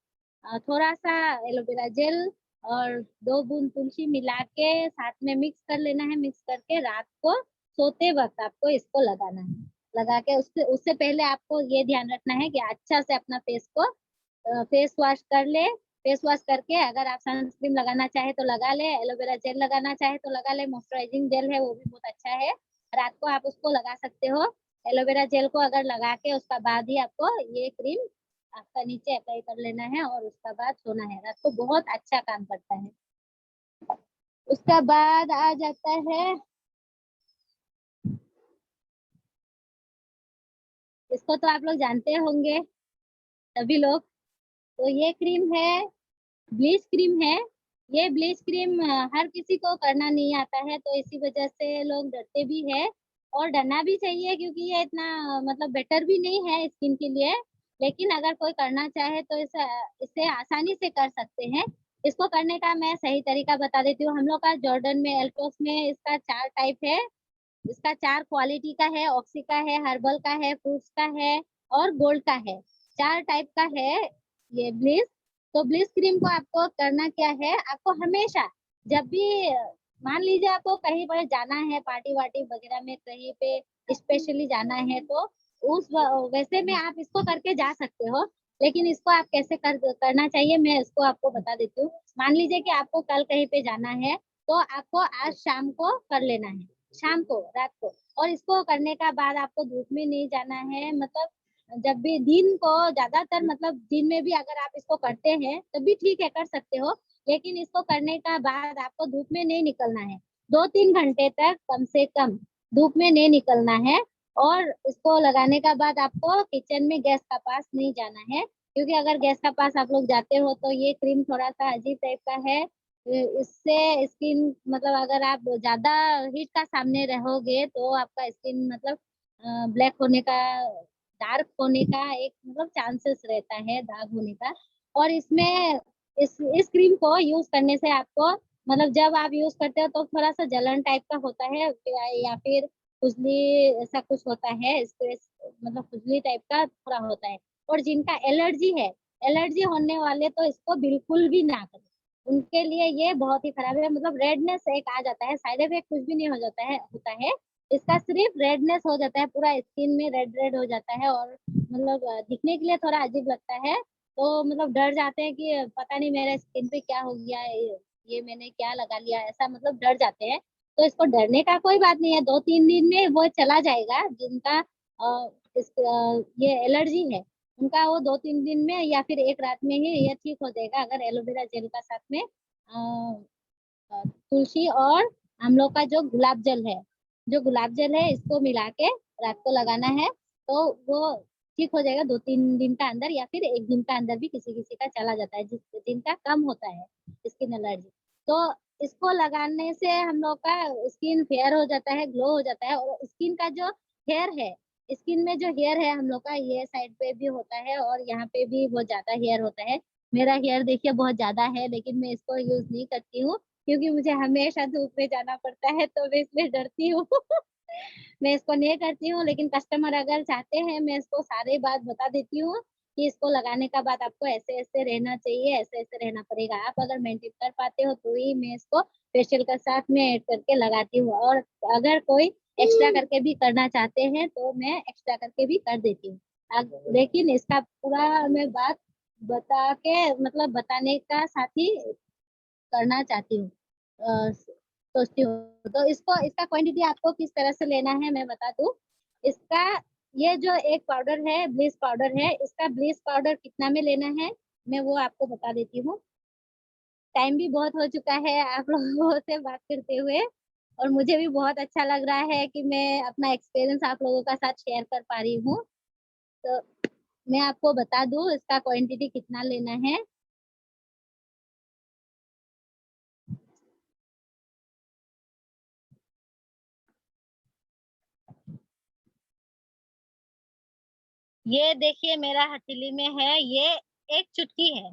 थोड़ा सा एलोवेरा जेल और 2 बूंद तुलसी मिला के साथ में मिक्स कर लेना है। मिक्स करके रात को सोते वक्त आपको इसको लगाना है। लगा के उससे उससे पहले आपको ये ध्यान रखना है कि अच्छा से अपना फेस को फेस वॉश कर ले। फेस वॉश करके अगर आप सनस्क्रीन लगाना चाहे तो लगा ले, एलोवेरा जेल लगाना चाहे तो लगा ले, मॉइस्चराइजिंग जेल है वो भी बहुत अच्छा है, रात को आप उसको लगा सकते हो। एलोवेरा जेल को अगर लगा के उसका बाद ही आपको ये क्रीम आपका नीचे अप्लाई कर लेना है और उसका बाद सोना है। रात को बहुत अच्छा काम करता है। उसका बाद आ जाता है, इसको तो आप लोग जानते होंगे सभी लोग, तो ये क्रीम है, ब्लीच क्रीम है। ये ब्लीच क्रीम हर किसी को करना नहीं आता है, तो इसी वजह से लोग डरते भी है। और डरना भी चाहिए क्योंकि ये इतना मतलब बेटर भी नहीं है स्किन के लिए। लेकिन अगर कोई करना चाहे तो इसे आसानी से कर सकते हैं। इसको करने का मैं सही तरीका बता देती हूँ। हम लोग का जॉर्डन में, एल्टोस में इसका 4 टाइप है। इसका 4 क्वालिटी का है, ऑक्सी का है, हर्बल का है, फ्रूट्स का है और गोल्ड का है। 4 टाइप का है ये ब्लिस। तो ब्लिस क्रीम को आपको करना क्या है, आपको हमेशा जब भी मान लीजिए आपको कहीं पर जाना है, पार्टी वार्टी वगैरह में कहीं पे स्पेशली जाना है, तो वैसे में आप इसको करके जा सकते हो। लेकिन इसको आप कैसे करना चाहिए मैं इसको आपको बता देती हूँ। मान लीजिए कि आपको कल कहीं पे जाना है, तो आपको आज शाम को कर लेना है, शाम को, रात को। और इसको करने का बाद आपको धूप में नहीं जाना है। मतलब जब भी दिन को, ज्यादातर मतलब दिन में भी अगर आप इसको करते हैं तब भी ठीक है, कर सकते हो। लेकिन इसको करने का बाद आपको धूप में नहीं निकलना है। 2-3 घंटे तक कम से कम धूप में नहीं निकलना है। और इसको लगाने का बाद आपको किचन में गैस का पास नहीं जाना है, क्योंकि अगर गैस का पास आप लोग जाते हो तो ये क्रीम थोड़ा सा अजीब टाइप का है। इससे स्किन मतलब अगर आप ज्यादा हीट का सामने रहोगे तो आपका स्किन मतलब ब्लैक होने का, डार्क होने का एक मतलब चांसेस रहता है, दाग होने का। और इसमें इस क्रीम को यूज करने से आपको मतलब जब आप यूज करते हो तो थोड़ा सा जलन टाइप का होता है या फिर खुजली ऐसा कुछ होता है, स्ट्रेस मतलब खुजली टाइप का थोड़ा होता है। और जिनका एलर्जी है, एलर्जी होने वाले तो इसको बिल्कुल भी ना करें, उनके लिए ये बहुत ही खराब है। मतलब रेडनेस एक आ जाता है, साइड इफेक्ट कुछ भी नहीं हो जाता है, होता है। इसका सिर्फ रेडनेस हो जाता है, पूरा स्किन में रेड रेड हो जाता है और मतलब दिखने के लिए थोड़ा अजीब लगता है। तो मतलब डर जाते हैं कि पता नहीं मेरे स्किन पे क्या हो गया है, ये मैंने क्या लगा लिया, ऐसा मतलब डर जाते हैं। तो इसको डरने का कोई बात नहीं है, 2-3 दिन में वो चला जाएगा। जिनका ये एलर्जी है उनका वो 2-3 दिन में या फिर एक रात में ही ये ठीक हो जाएगा, अगर एलोवेरा जेल का साथ में तुलसी और हम लोग का जो गुलाब जल है, जो गुलाब जल है इसको मिला के रात को लगाना है, तो वो ठीक हो जाएगा 2-3 दिन का अंदर, या फिर एक दिन का अंदर भी किसी किसी का चला जाता है, जिस दिन का कम होता है स्किन एलर्जी। तो इसको लगाने से हम लोग का स्किन फेयर हो जाता है, ग्लो हो जाता है। और स्किन का जो हेयर है, स्किन में जो हेयर है हम लोग का, ये साइड पे भी होता है और यहाँ पे भी बहुत ज्यादा हेयर होता है। मेरा हेयर देखिए बहुत ज्यादा है, लेकिन मैं इसको यूज नहीं करती हूँ क्योंकि मुझे हमेशा धूप में जाना पड़ता है, तो मैं इसलिए डरती हूँ। मैं इसको नहीं करती हूँ। लेकिन कस्टमर अगर चाहते हैं मैं इसको सारी बात बता देती हूँ कि इसको लगाने का बाद आपको ऐसे ऐसे रहना चाहिए, ऐसे ऐसे रहना पड़ेगा। आप अगर मेंटेन कर पाते हो तो ही मैं इसको फेशियल का साथ में ऐड करके लगाती हूँ। और अगर कोई एक्स्ट्रा करके भी करना चाहते हैं तो मैं एक्स्ट्रा करके भी कर देती हूँ। लेकिन इसका पूरा मैं बात बता के मतलब बताने का साथ ही करना चाहती हूँ, सोचती हूँ। तो इसको, इसका क्वांटिटी आपको किस तरह से लेना है मैं बता दूँ। इसका ये जो एक पाउडर है, ब्लीच पाउडर है, इसका ब्लीच पाउडर कितना में लेना है मैं वो आपको बता देती हूँ। टाइम भी बहुत हो चुका है आप लोगों से बात करते हुए, और मुझे भी बहुत अच्छा लग रहा है कि मैं अपना एक्सपीरियंस आप लोगों का साथ शेयर कर पा रही हूँ। तो मैं आपको बता दूँ इसका क्वांटिटी कितना लेना है। ये देखिए मेरा हथेली में है, ये एक चुटकी है,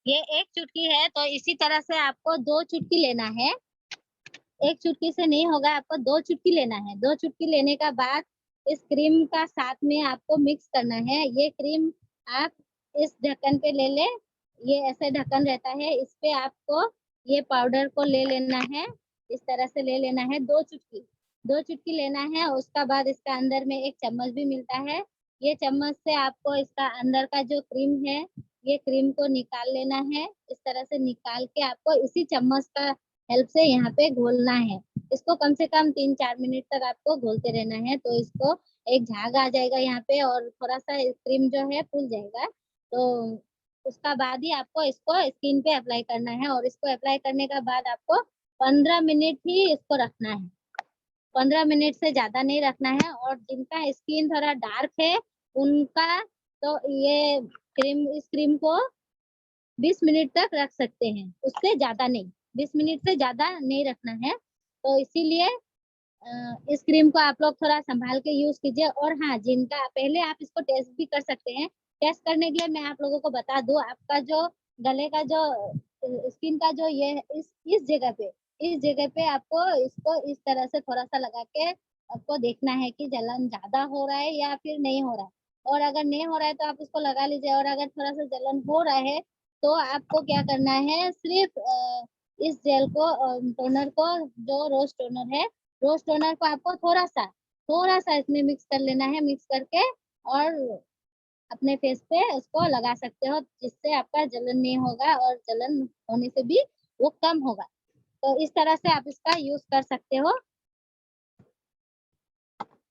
ये एक चुटकी है। तो इसी तरह से आपको 2 चुटकी लेना है, एक चुटकी से नहीं होगा, आपको 2 चुटकी लेना है। 2 चुटकी लेने का बाद इस क्रीम का साथ में आपको मिक्स करना है। ये क्रीम आप इस ढक्कन पे ले ले, ये ऐसे ढक्कन रहता है, इस पे आपको ये पाउडर को ले लेना है, इस तरह से ले लेना है। 2 चुटकी लेना है। उसका बाद इसका अंदर में एक चम्मच भी मिलता है, ये चम्मच से आपको इसका अंदर का जो क्रीम है, ये क्रीम को निकाल लेना है। इस तरह से निकाल के आपको इसी चम्मच का हेल्प से यहाँ पे घोलना है। इसको कम से कम 3-4 मिनट तक आपको घोलते रहना है। तो इसको एक झाग आ जाएगा यहाँ पे और थोड़ा सा क्रीम जो है फूल जाएगा। तो उसका बाद ही आपको इसको स्किन पे अप्लाई करना है, और इसको अप्लाई करने का बाद आपको 15 मिनट ही इसको रखना है, 15 मिनट से ज्यादा नहीं रखना है। और जिनका स्किन थोड़ा डार्क है उनका तो ये क्रीम, इस क्रीम को 20 मिनट तक रख सकते हैं, उससे ज्यादा नहीं, 20 मिनट से ज्यादा नहीं रखना है। तो इसीलिए इस क्रीम को आप लोग थोड़ा संभाल के यूज कीजिए। और हाँ, जिनका पहले आप इसको टेस्ट भी कर सकते हैं। टेस्ट करने के लिए मैं आप लोगों को बता दूं, आपका जो गले का जो स्किन का जो ये है, इस जगह पे आपको इसको इस तरह से थोड़ा सा लगा के आपको देखना है कि जलन ज्यादा हो रहा है या फिर नहीं हो रहा है। और अगर नहीं हो रहा है तो आप इसको लगा लीजिए, और अगर थोड़ा सा जलन हो रहा है तो आपको क्या करना है, सिर्फ इस जेल को, टोनर को, जो रोज टोनर है, रोज टोनर को आपको थोड़ा सा इसमें मिक्स कर लेना है। मिक्स करके और अपने फेस पे उसको लगा सकते हो, जिससे आपका जलन नहीं होगा और जलन होने से भी वो कम होगा। तो इस तरह से आप इसका यूज कर सकते हो।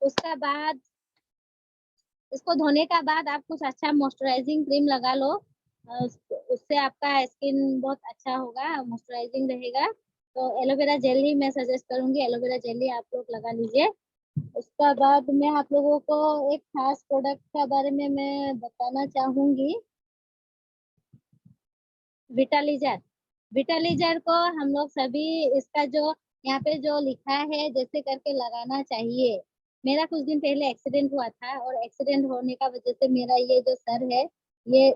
उसका बाद इसको धोने का बाद आप कुछ अच्छा मॉइस्चराइजिंग क्रीम लगा लो, उससे आपका स्किन बहुत अच्छा होगा, मॉइस्चराइजिंग रहेगा। तो एलोवेरा जेल ही मैं सजेस्ट करूंगी, एलोवेरा जेल ही आप लोग लगा लीजिए। उसका बाद मैं आप लोगों को एक खास प्रोडक्ट के बारे में मैं बताना चाहूंगी, विटालीजर। विटालीजर को हम लोग सभी, इसका जो यहाँ पे जो लिखा है जैसे करके लगाना चाहिए। मेरा कुछ दिन पहले एक्सीडेंट हुआ था, और एक्सीडेंट होने का वजह से मेरा ये जो सर है, ये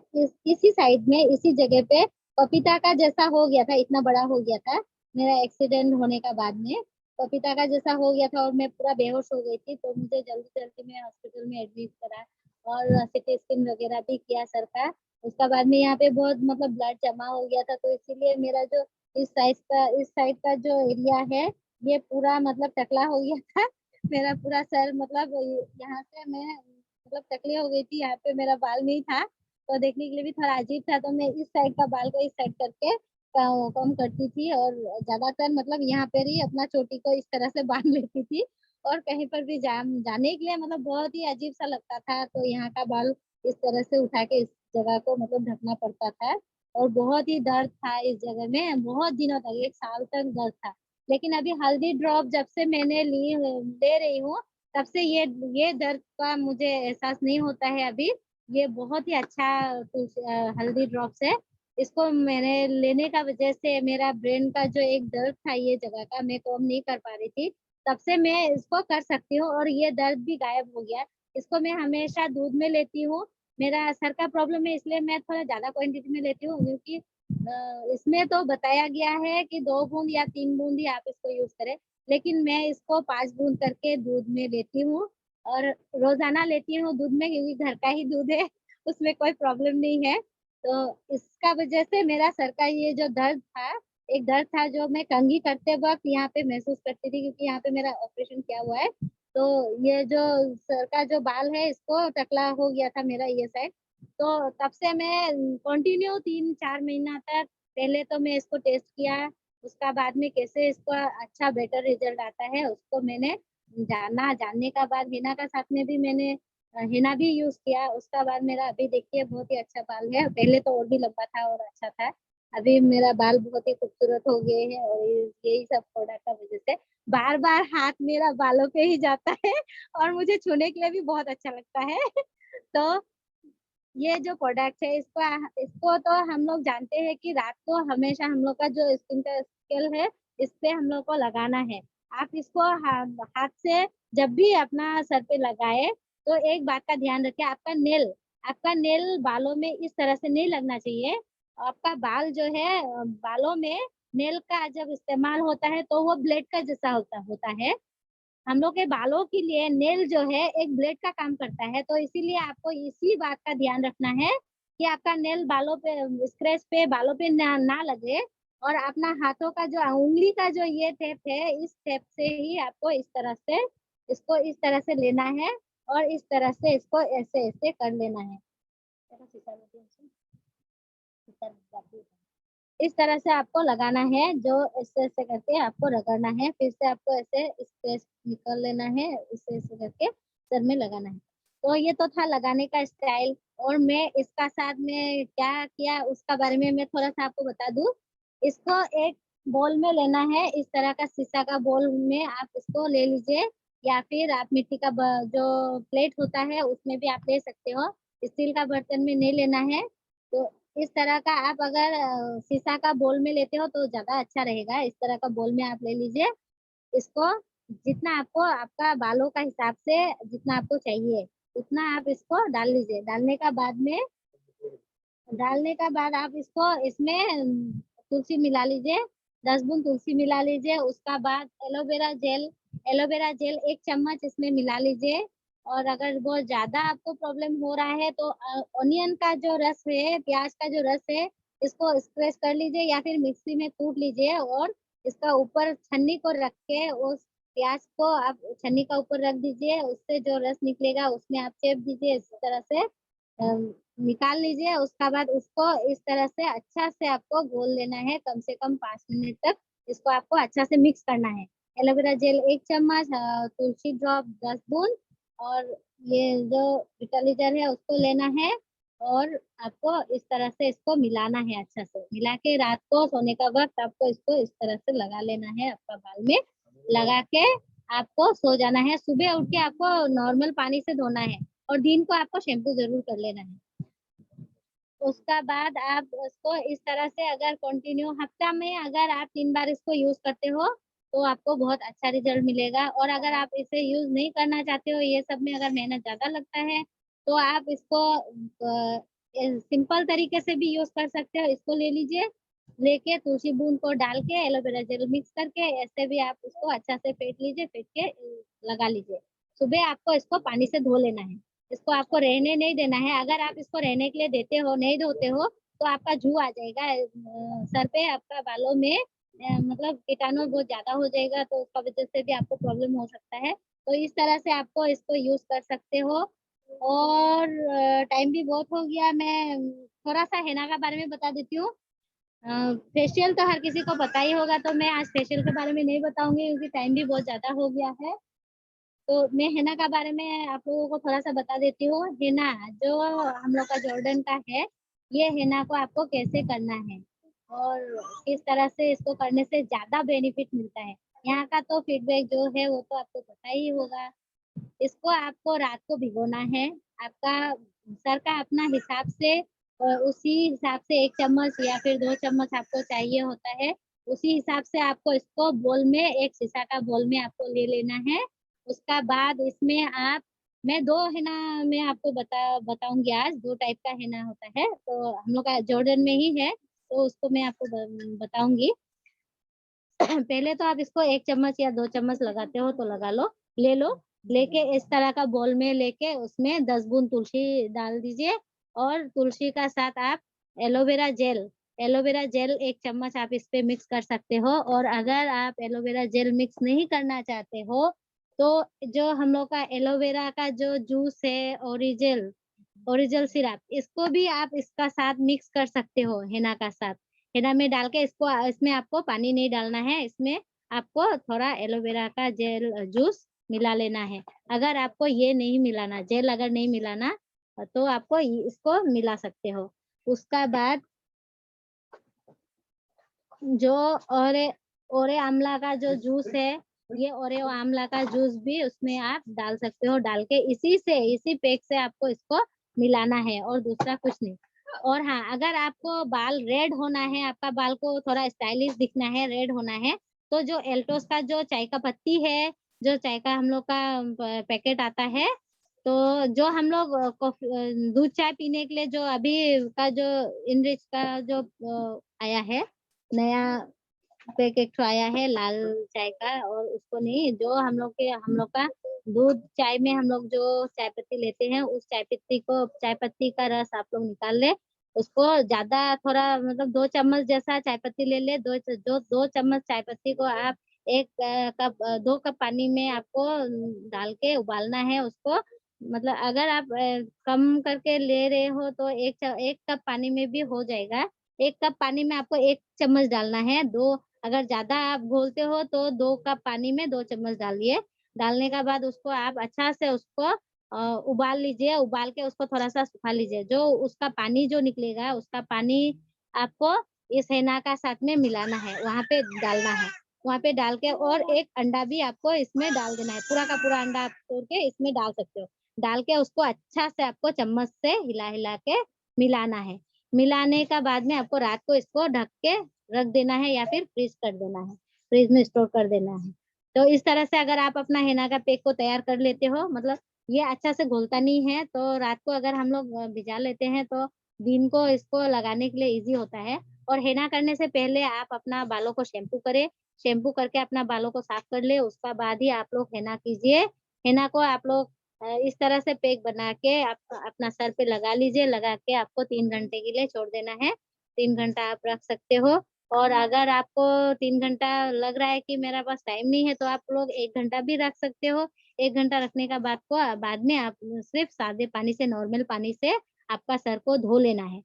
इसी साइड में, इसी जगह पे पपीता का जैसा हो गया था, इतना बड़ा हो गया था मेरा एक्सीडेंट होने का बाद में, पपीता का जैसा हो गया था और मैं पूरा बेहोश हो गई थी। तो मुझे जल्दी जल्दी में हॉस्पिटल में एडमिट करा, और सीटी स्कैन वगैरह भी किया सर का। उसका बाद में यहाँ पे बहुत मतलब ब्लड जमा हो गया था, तो इसीलिए मेरा जो इस साइड का जो एरिया है, ये पूरा मतलब टकला हो गया था। मेरा पूरा सर मतलब यहाँ से मैं मतलब टकली हो गई थी, यहाँ पे मेरा बाल नहीं था, तो देखने के लिए भी थोड़ा अजीब था। तो मैं इस साइड का बाल को इस साइड करके कम करती थी, और ज्यादातर मतलब यहाँ पर ही अपना चोटी को इस तरह से बांध लेती थी। और कहीं पर भी जाने के लिए मतलब बहुत ही अजीब सा लगता था, तो यहाँ का बाल इस तरह से उठा के जगह को मतलब ढकना पड़ता था। और बहुत ही दर्द था इस जगह में, बहुत दिनों तक, 1 साल तक दर्द था। लेकिन अभी हल्दी ड्रॉप जब से मैंने ले रही हूँ, तब से ये दर्द का मुझे एहसास नहीं होता है अभी। ये बहुत ही अच्छा हल्दी ड्रॉप है। इसको मैंने लेने का वजह से मेरा ब्रेन का जो एक दर्द था ये जगह का, मैं कम नहीं कर पा रही थी, तब से मैं इसको कर सकती हूँ, और ये दर्द भी गायब हो गया। इसको मैं हमेशा दूध में लेती हूँ। मेरा सर का प्रॉब्लम है, इसलिए मैं थोड़ा ज्यादा क्वांटिटी में लेती हूँ, क्योंकि इसमें तो बताया गया है कि 2 बूंद या 3 बूंद ही आप इसको यूज करें, लेकिन मैं इसको 5 बूंद करके दूध में लेती हूँ। और रोजाना लेती हूँ दूध में, क्योंकि घर का ही दूध है, उसमें कोई प्रॉब्लम नहीं है। तो इसका वजह से मेरा सर का ये जो दर्द था, एक दर्द था जो मैं कंघी करते वक्त यहाँ पे महसूस करती थी, क्योंकि यहाँ पे मेरा ऑपरेशन किया हुआ है। तो ये जो सर का जो बाल है, इसको टकला हो गया था मेरा ये साइड। तो तब से मैं कंटिन्यू 3-4 महीना तक, पहले तो मैं इसको टेस्ट किया, उसका बाद में कैसे इसको अच्छा बेटर रिजल्ट आता है उसको मैंने जानने का बाद हिना का साथ में भी मैंने हिना भी यूज किया। उसका बाद मेरा अभी देखिए बहुत ही अच्छा बाल है, पहले तो और भी लंबा था और अच्छा था, अभी मेरा बाल बहुत ही खूबसूरत हो गए हैं। और यही सब प्रोडक्ट का वजह से बार बार हाथ मेरा बालों पे ही जाता है, और मुझे छूने के लिए भी बहुत अच्छा लगता है। तो ये जो प्रोडक्ट है, इसको तो हम लोग जानते हैं कि रात को हमेशा हम लोग का जो स्किन का स्केल है, इस पे हम लोग को लगाना है। आप इसको हाथ से जब भी अपना सर पे लगाए, तो एक बात का ध्यान रखें, आपका नेल बालों में इस तरह से नहीं लगना चाहिए। आपका बाल जो है बालों में नेल का जब इस्तेमाल होता है तो वो ब्लेड का जैसा होता है। हम लोग के बालों के लिए नेल जो है एक ब्लेड का काम करता है, तो इसीलिए आपको इसी बात का ध्यान रखना है कि आपका नेल बालों पे स्क्रैच पे बालों पे ना लगे। और अपना हाथों का जो उंगली का जो ये टेप है, इस टेप से ही आपको इसको इस तरह से लेना है और इस तरह से इसको ऐसे ऐसे कर लेना है। इस तरह से आपको लगाना है, जो ऐसे ऐसे करके आपको रगड़ना है, फिर से आपको ऐसे स्पेस निकाल लेना है, ऐसे ऐसे करके सर में लगाना है। तो ये तो था लगाने का स्टाइल। और मैं इसका साथ में क्या किया उसका बारे में मैं थोड़ा सा आपको बता दूं। इसको एक बोल में लेना है, इस तरह का शीशा का बोल में आप इसको ले लीजिए, या फिर आप मिट्टी का जो प्लेट होता है उसमें भी आप ले सकते हो। स्टील का बर्तन में नहीं लेना है। तो इस तरह का आप अगर शीशा का बोल में लेते हो तो ज्यादा अच्छा रहेगा। इस तरह का बोल में आप ले लीजिए इसको। जितना आपको आपका बालों का हिसाब से जितना आपको चाहिए उतना आप इसको डाल लीजिए। डालने का बाद आप इसको इसमें तुलसी मिला लीजिए, 10 बूंद तुलसी मिला लीजिए। उसका बाद एलोवेरा जेल 1 चम्मच इसमें मिला लीजिए। और अगर बहुत ज्यादा आपको प्रॉब्लम हो रहा है तो ऑनियन का जो रस है, प्याज का जो रस है, इसको स्क्रेच कर लीजिए या फिर मिक्सी में कूट लीजिए और इसका ऊपर छन्नी को रख के उस प्याज को आप छन्नी का ऊपर रख दीजिए। उससे जो रस निकलेगा उसमें आप चेप दीजिए, इस तरह से निकाल लीजिए। उसका बाद उसको इस तरह से अच्छा से आपको घोल लेना है, कम से कम 5 मिनट तक इसको आपको अच्छा से मिक्स करना है। एलोवेरा जेल 1 चम्मच, तुलसी ड्रॉप 10 बूंद और ये जो विटालिजर है उसको लेना है। और आपको इस तरह से इसको मिलाना है, अच्छा से मिला के रात को सोने का वक्त आपको इसको इस तरह से लगा लेना है, आपका बाल में लगा के आपको सो जाना है। सुबह उठ के आपको नॉर्मल पानी से धोना है और दिन को आपको शैम्पू जरूर कर लेना है। उसका बाद आप उसको इस तरह से अगर कंटिन्यू हफ्ता में अगर आप 3 बार इसको यूज करते हो तो आपको बहुत अच्छा रिजल्ट मिलेगा। और अगर आप इसे यूज नहीं करना चाहते हो, ये सब में अगर मेहनत ज्यादा लगता है, तो आप इसको सिंपल तरीके से भी यूज कर सकते हो। इसको ले लीजिए, लेके तुलसी बूंद को डाल के एलोवेरा जेल मिक्स करके ऐसे भी आप इसको अच्छा से फेंट लीजिए, फेंट के लगा लीजिए। सुबह आपको इसको पानी से धो लेना है, इसको आपको रहने नहीं देना है। अगर आप इसको रहने के लिए देते हो, नहीं धोते हो, तो आपका जू आ जाएगा सर पे, आपका बालों में मतलब कीटाणु बहुत ज्यादा हो जाएगा, तो उसका वजह से भी आपको प्रॉब्लम हो सकता है। तो इस तरह से आपको इसको यूज कर सकते हो। और टाइम भी बहुत हो गया, मैं थोड़ा सा हेना का बारे में बता देती हूँ। फेशियल तो हर किसी को पता ही होगा, तो मैं आज फेशियल के बारे में नहीं बताऊंगी क्योंकि टाइम भी बहुत ज्यादा हो गया है। तो मैं हेना का बारे में आप लोगों को थोड़ा सा बता देती हूँ। हेना जो हम लोग का जॉर्डन का है, ये हेना को आपको कैसे करना है और किस तरह से इसको करने से ज्यादा बेनिफिट मिलता है। यहाँ का तो फीडबैक जो है वो तो आपको पता ही होगा। इसको आपको रात को भिगोना है। आपका सर का अपना हिसाब से उसी हिसाब से 1 चम्मच या फिर 2 चम्मच आपको चाहिए होता है। उसी हिसाब से आपको इसको बोल में, एक शीशा का बोल में आपको ले लेना है। उसका बाद इसमें आप मैं 2 है ना मैं आपको बताऊंगी आज। 2 टाइप का है ना होता है, तो हम लोग का जॉर्डन में ही है, तो उसको मैं आपको बताऊंगी। पहले तो आप इसको 1 चम्मच या 2 चम्मच लगाते हो तो लगा लो, ले लो। लेके इस तरह का बोल में लेके उसमें 10 बूंद तुलसी डाल दीजिए और तुलसी का साथ आप एलोवेरा जेल 1 चम्मच आप इस पे मिक्स कर सकते हो। और अगर आप एलोवेरा जेल मिक्स नहीं करना चाहते हो तो जो हम लोग का एलोवेरा का जो जूस है, ओरिजिनल सिरप, इसको भी आप इसका साथ मिक्स कर सकते हो हेना का साथ। हेना में डाल के इसको, इसमें आपको पानी नहीं डालना है, इसमें आपको थोड़ा एलोवेरा का जेल जूस मिला लेना है। अगर आपको ये नहीं मिलाना, जेल अगर नहीं मिलाना, तो आपको इसको मिला सकते हो। उसका बाद जो ओरे ओरे आमला का जो जूस है, ये ओरे आमला का जूस भी उसमें आप डाल सकते हो। डाल के इसी पैक से आपको इसको मिलाना है और दूसरा कुछ नहीं। और हाँ, अगर आपको बाल रेड होना है, आपका बाल को थोड़ा स्टाइलिश दिखना है, रेड होना है, तो जो एल्टोस का जो चाय का पत्ती है, जो चाय का हम लोग का पैकेट आता है, तो जो हम लोग दूध चाय पीने के लिए जो अभी का जो इनरिच का जो आया है नया पैकेट आया है लाल चाय का, और उसको नहीं, जो हम लोग का दूध चाय में हम लोग जो चाय पत्ती लेते हैं उस चाय पत्ती का रस आप लोग निकाल ले, उसको ज्यादा थोड़ा मतलब 2 चम्मच जैसा चाय पत्ती ले ले, 2 चम्मच चाय पत्ती को आप 2 कप पानी में आपको डाल के उबालना है उसको। मतलब अगर आप कम करके ले रहे हो तो 1 कप पानी में भी हो जाएगा। 1 कप पानी में आपको 1 चम्मच डालना है। दो अगर ज्यादा आप घोलते हो तो 2 कप पानी में 2 चम्मच डालिए। डालने का बाद उसको आप अच्छा से उसको उबाल लीजिए। उबाल के उसको थोड़ा सा सुखा लीजिए। जो उसका पानी जो निकलेगा उसका पानी आपको इस हेना का साथ में मिलाना है, वहां पे डालना है। वहां पे डाल के और एक अंडा भी आपको इसमें डाल देना है। पूरा का पूरा अंडा आप तोड़ के इसमें डाल सकते हो। डाल के उसको अच्छा से आपको चम्मच से हिला हिला के मिलाना है। मिलाने का बाद में आपको रात को इसको ढक के रख देना है या फिर फ्रीज कर देना है, फ्रीज में स्टोर कर देना है। तो इस तरह से अगर आप अपना हेना का पैक को तैयार कर लेते हो, मतलब ये अच्छा से घुलता नहीं है, तो रात को अगर हम लोग भिजा लेते हैं तो दिन को इसको लगाने के लिए इजी होता है। और हेना करने से पहले आप अपना बालों को शैम्पू करें। शैम्पू करके अपना बालों को साफ कर ले, उसका बाद ही आप लोग हेना कीजिए। हेना को आप लोग इस तरह से पैक बना के आप अपना सर पे लगा लीजिए। लगा के आपको 3 घंटे के लिए छोड़ देना है। 3 घंटा आप रख सकते हो। और अगर आपको 3 घंटा लग रहा है कि मेरा पास टाइम नहीं है तो आप लोग 1 घंटा भी रख सकते हो। 1 घंटा रखने का बाद में आप सिर्फ सादे पानी से, नॉर्मल पानी से आपका सर को धो लेना है।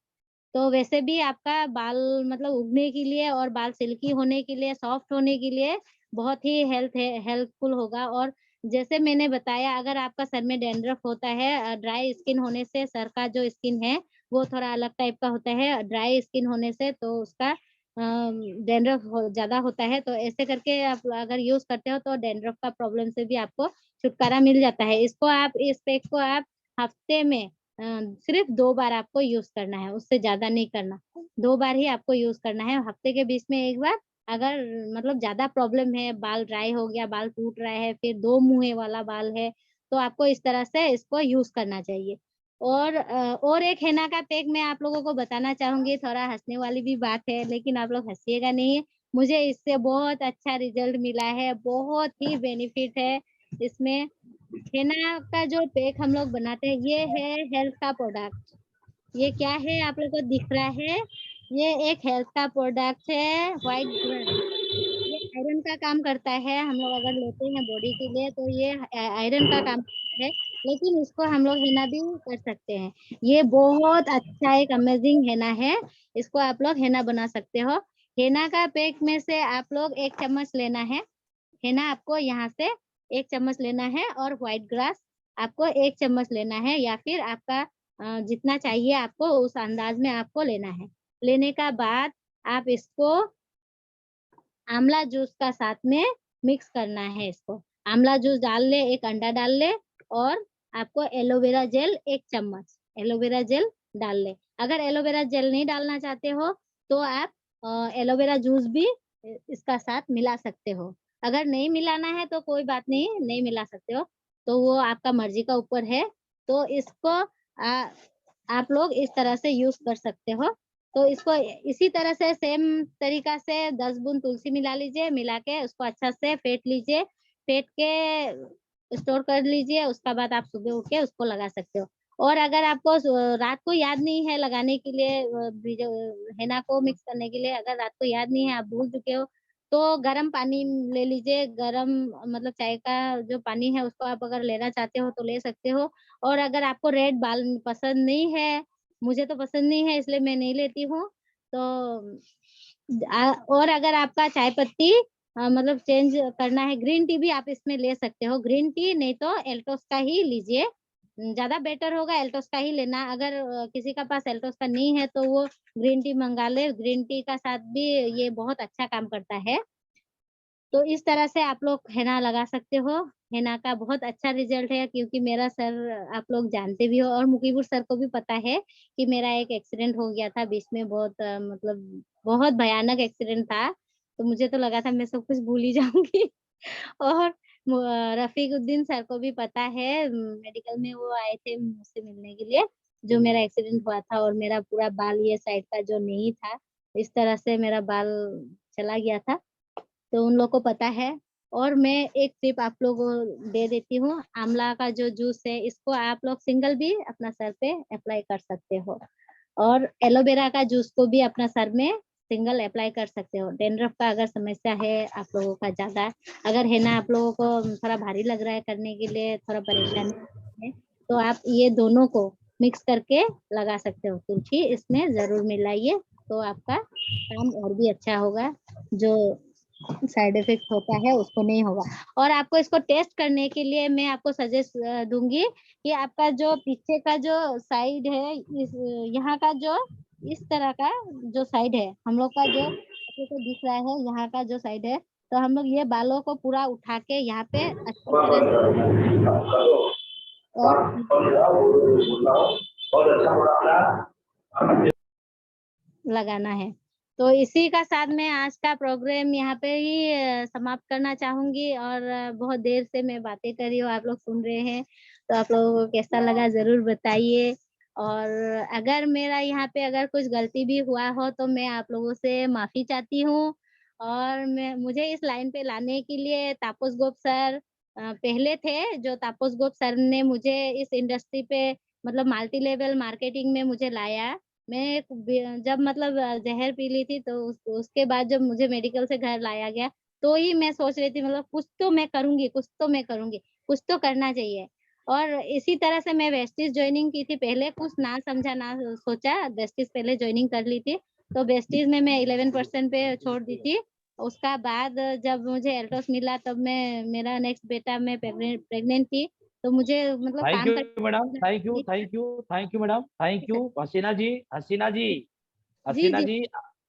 तो वैसे भी आपका बाल मतलब उगने के लिए और बाल सिल्की होने के लिए, सॉफ्ट होने के लिए बहुत ही हेल्पफुल होगा। और जैसे मैंने बताया, अगर आपका सर में डैंड्रफ होता है, ड्राई स्किन होने से सर का जो स्किन है वो थोड़ा अलग टाइप का होता है। ड्राई स्किन होने से तो उसका डैंड्रफ ज्यादा होता है। तो ऐसे करके आप अगर यूज करते हो तो डैंड्रफ का प्रॉब्लम से भी आपको छुटकारा मिल जाता है। इस पैक को आप हफ्ते में सिर्फ 2 बार आपको यूज करना है, उससे ज्यादा नहीं करना। 2 बार ही आपको यूज करना है, हफ्ते के बीच में एक बार। अगर मतलब ज्यादा प्रॉब्लम है, बाल ड्राई हो गया, बाल टूट रहा है, फिर 2 मुँहे वाला बाल है, तो आपको इस तरह से इसको यूज करना चाहिए। और एक हेना का पैक मैं आप लोगों को बताना चाहूंगी। थोड़ा हंसने वाली भी बात है, लेकिन आप लोग हंसिएगा नहीं। मुझे इससे बहुत अच्छा रिजल्ट मिला है, बहुत ही बेनिफिट है इसमें। हेना का जो पैक हम लोग बनाते हैं ये है हेल्थ का प्रोडक्ट। ये क्या है आप लोग को दिख रहा है? ये एक हेल्थ का प्रोडक्ट है, व्हाइट ग्रास। ये आयरन का काम करता है। हम लोग अगर लेते हैं बॉडी के लिए तो ये आयरन का काम करता है। लेकिन इसको हम लोग हेना भी कर सकते हैं। ये बहुत अच्छा एक अमेजिंग हेना है। इसको आप लोग हेना बना सकते हो। हेना का पैक में से आप लोग 1 चम्मच लेना है। हेना आपको यहाँ से 1 चम्मच लेना है, और व्हाइट ग्रास आपको 1 चम्मच लेना है, या फिर आपका जितना चाहिए आपको उस अंदाज में आपको लेना है। लेने का बाद आप इसको आंवला जूस का साथ में मिक्स करना है। इसको आंवला जूस डाल ले, एक अंडा डाल ले, और आपको एलोवेरा जेल 1 चम्मच एलोवेरा जेल डाल ले। अगर एलोवेरा जेल नहीं डालना चाहते हो तो आप एलोवेरा जूस भी इसका साथ मिला सकते हो। अगर नहीं मिलाना है तो कोई बात नहीं, नहीं मिला सकते हो, तो वो आपका मर्जी का ऊपर है। तो इसको आप लोग इस तरह से यूज कर सकते हो। तो इसको इसी तरह से सेम तरीका से 10 बूंद तुलसी मिला लीजिए। मिला के उसको अच्छा से फेंट लीजिए। फेंट के स्टोर कर लीजिए। उसका बाद आप सुबह उठ के उसको लगा सकते हो। और अगर आपको रात को याद नहीं है लगाने के लिए, हेना को मिक्स करने के लिए अगर रात को याद नहीं है, आप भूल चुके हो, तो गर्म पानी ले लीजिए। गर्म मतलब चाय का जो पानी है उसको आप अगर लेना चाहते हो तो ले सकते हो। और अगर आपको रेड बाल पसंद नहीं है, मुझे तो पसंद नहीं है इसलिए मैं नहीं लेती हूँ, तो और अगर आपका चाय पत्ती मतलब चेंज करना है, ग्रीन टी भी आप इसमें ले सकते हो। ग्रीन टी नहीं तो एल्टोस का ही लीजिए, ज्यादा बेटर होगा एल्टोस का ही लेना। अगर किसी का पास एल्टोस का नहीं है तो वो ग्रीन टी मंगा ले। ग्रीन टी का साथ भी ये बहुत अच्छा काम करता है। तो इस तरह से आप लोग हेना लगा सकते हो। हेना का बहुत अच्छा रिजल्ट है, क्योंकि मेरा सर आप लोग जानते भी हो, और मुकीबुर सर को भी पता है कि मेरा एक एक्सीडेंट हो गया था बीच में। बहुत मतलब बहुत भयानक एक्सीडेंट था। तो मुझे तो लगा था मैं सब कुछ भूल ही जाऊंगी और रफीकुद्दीन सर को भी पता है, मेडिकल में वो आए थे मुझसे मिलने के लिए, जो मेरा एक्सीडेंट हुआ था और मेरा पूरा बाल ये साइड का जो नहीं था, इस तरह से मेरा बाल चला गया था, तो उन लोग को पता है। और मैं एक टिप आप लोगों को दे देती हूँ, आंवला का जो जूस है, इसको आप लोग सिंगल भी अपना सर पे अप्लाई कर सकते हो, और एलोवेरा का जूस को भी अपना सर में सिंगल अप्लाई कर सकते हो। डैंड्रफ का अगर समस्या है आप लोगों का ज्यादा, अगर है ना आप लोगों को थोड़ा भारी लग रहा है करने के लिए, थोड़ा परेशानी है, तो आप ये दोनों को मिक्स करके लगा सकते हो। तुलसी इसमें जरूर मिलाइए, तो आपका काम और भी अच्छा होगा, जो साइड इफेक्ट होता है उसको नहीं होगा। और आपको इसको टेस्ट करने के लिए मैं आपको सजेस्ट दूंगी कि आपका जो पीछे का जो साइड है, इस यहाँ का जो इस तरह का जो साइड है, हम लोग का जो आपको को दिख रहा है यहाँ का जो साइड है, तो हम लोग ये बालों को पूरा उठा के यहाँ पे अच्छी तरह से और लगाना है। तो इसी का साथ में आज का प्रोग्राम यहाँ पे ही समाप्त करना चाहूंगी। और बहुत देर से मैं बातें कर रही हूँ, आप लोग सुन रहे हैं, तो आप लोगों को कैसा लगा जरूर बताइए। और अगर मेरा यहाँ पे अगर कुछ गलती भी हुआ हो तो मैं आप लोगों से माफी चाहती हूँ। और मैं मुझे इस लाइन पे लाने के लिए तापस गोप सर पहले थे, जो तापस गोप सर ने मुझे इस इंडस्ट्री पे मतलब मल्टी लेवल मार्केटिंग में मुझे लाया। मैं जब मतलब जहर पी ली थी, तो उसके बाद जब मुझे मेडिकल से घर लाया गया, तो ही मैं सोच रही थी मतलब कुछ तो मैं करूंगी, कुछ तो मैं करूंगी, कुछ तो करना चाहिए। और इसी तरह से मैं वेस्टिज ज्वाइनिंग की थी पहले, कुछ ना समझा ना सोचा, वेस्टिज पहले ज्वाइनिंग कर ली थी, तो वेस्टिज में मैं 11% पे छोड़ दी थी। उसका बाद जब मुझे एल्टोस मिला, तब मैं मेरा नेक्स्ट बेटा मैं प्रेग्नेंट थी, तो मुझे मतलब थैंक काम यू कर madam, thank you, thank you, thank you madam, thank you. Hasina ji, Hasina ji, जी हसीना जी जी,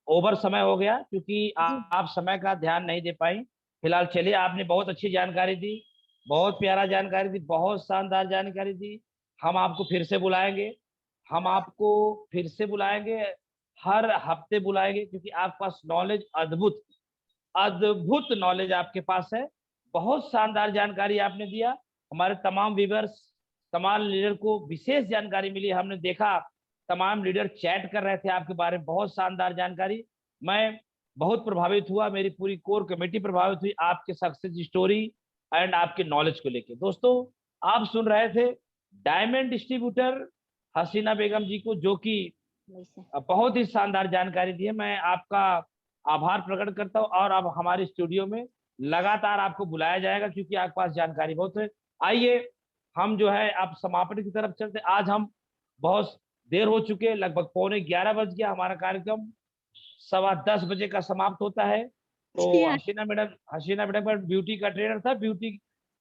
ओवर समय हो गया क्योंकि जी आप समय का ध्यान नहीं दे पाई। फिलहाल चलिए, आपने बहुत अच्छी जानकारी दी, बहुत प्यारा जानकारी दी, बहुत शानदार जानकारी दी। हम आपको फिर से बुलाएंगे, हम आपको फिर से बुलाएंगे, हर हफ्ते बुलाएंगे, क्योंकि आपके पास नॉलेज अद्भुत, अद्भुत नॉलेज आपके पास है। बहुत शानदार जानकारी आपने दिया। हमारे तमाम व्यूअर्स, तमाम लीडर को विशेष जानकारी मिली। हमने देखा तमाम लीडर चैट कर रहे थे आपके बारे में, बहुत शानदार जानकारी। मैं बहुत प्रभावित हुआ, मेरी पूरी कोर कमेटी प्रभावित हुई आपके सक्सेस स्टोरी एंड आपके नॉलेज को लेके। दोस्तों, आप सुन रहे थे डायमंड डिस्ट्रीब्यूटर हसीना बेगम जी को, जो कि वैसे। बहुत ही शानदार जानकारी दी है। मैं आपका आभार प्रकट करता हूँ, और अब हमारे स्टूडियो में लगातार आपको बुलाया जाएगा, क्योंकि आपके पास जानकारी बहुत है। आइए हम जो है आप समापन की तरफ चलते। आज हम बहुत देर हो चुके हैं, लगभग 11:15 बज गया। हमारा कार्यक्रम 10:15 का समाप्त होता है। तो हसीना मैडम का ब्यूटी का ट्रेनर था, ब्यूटी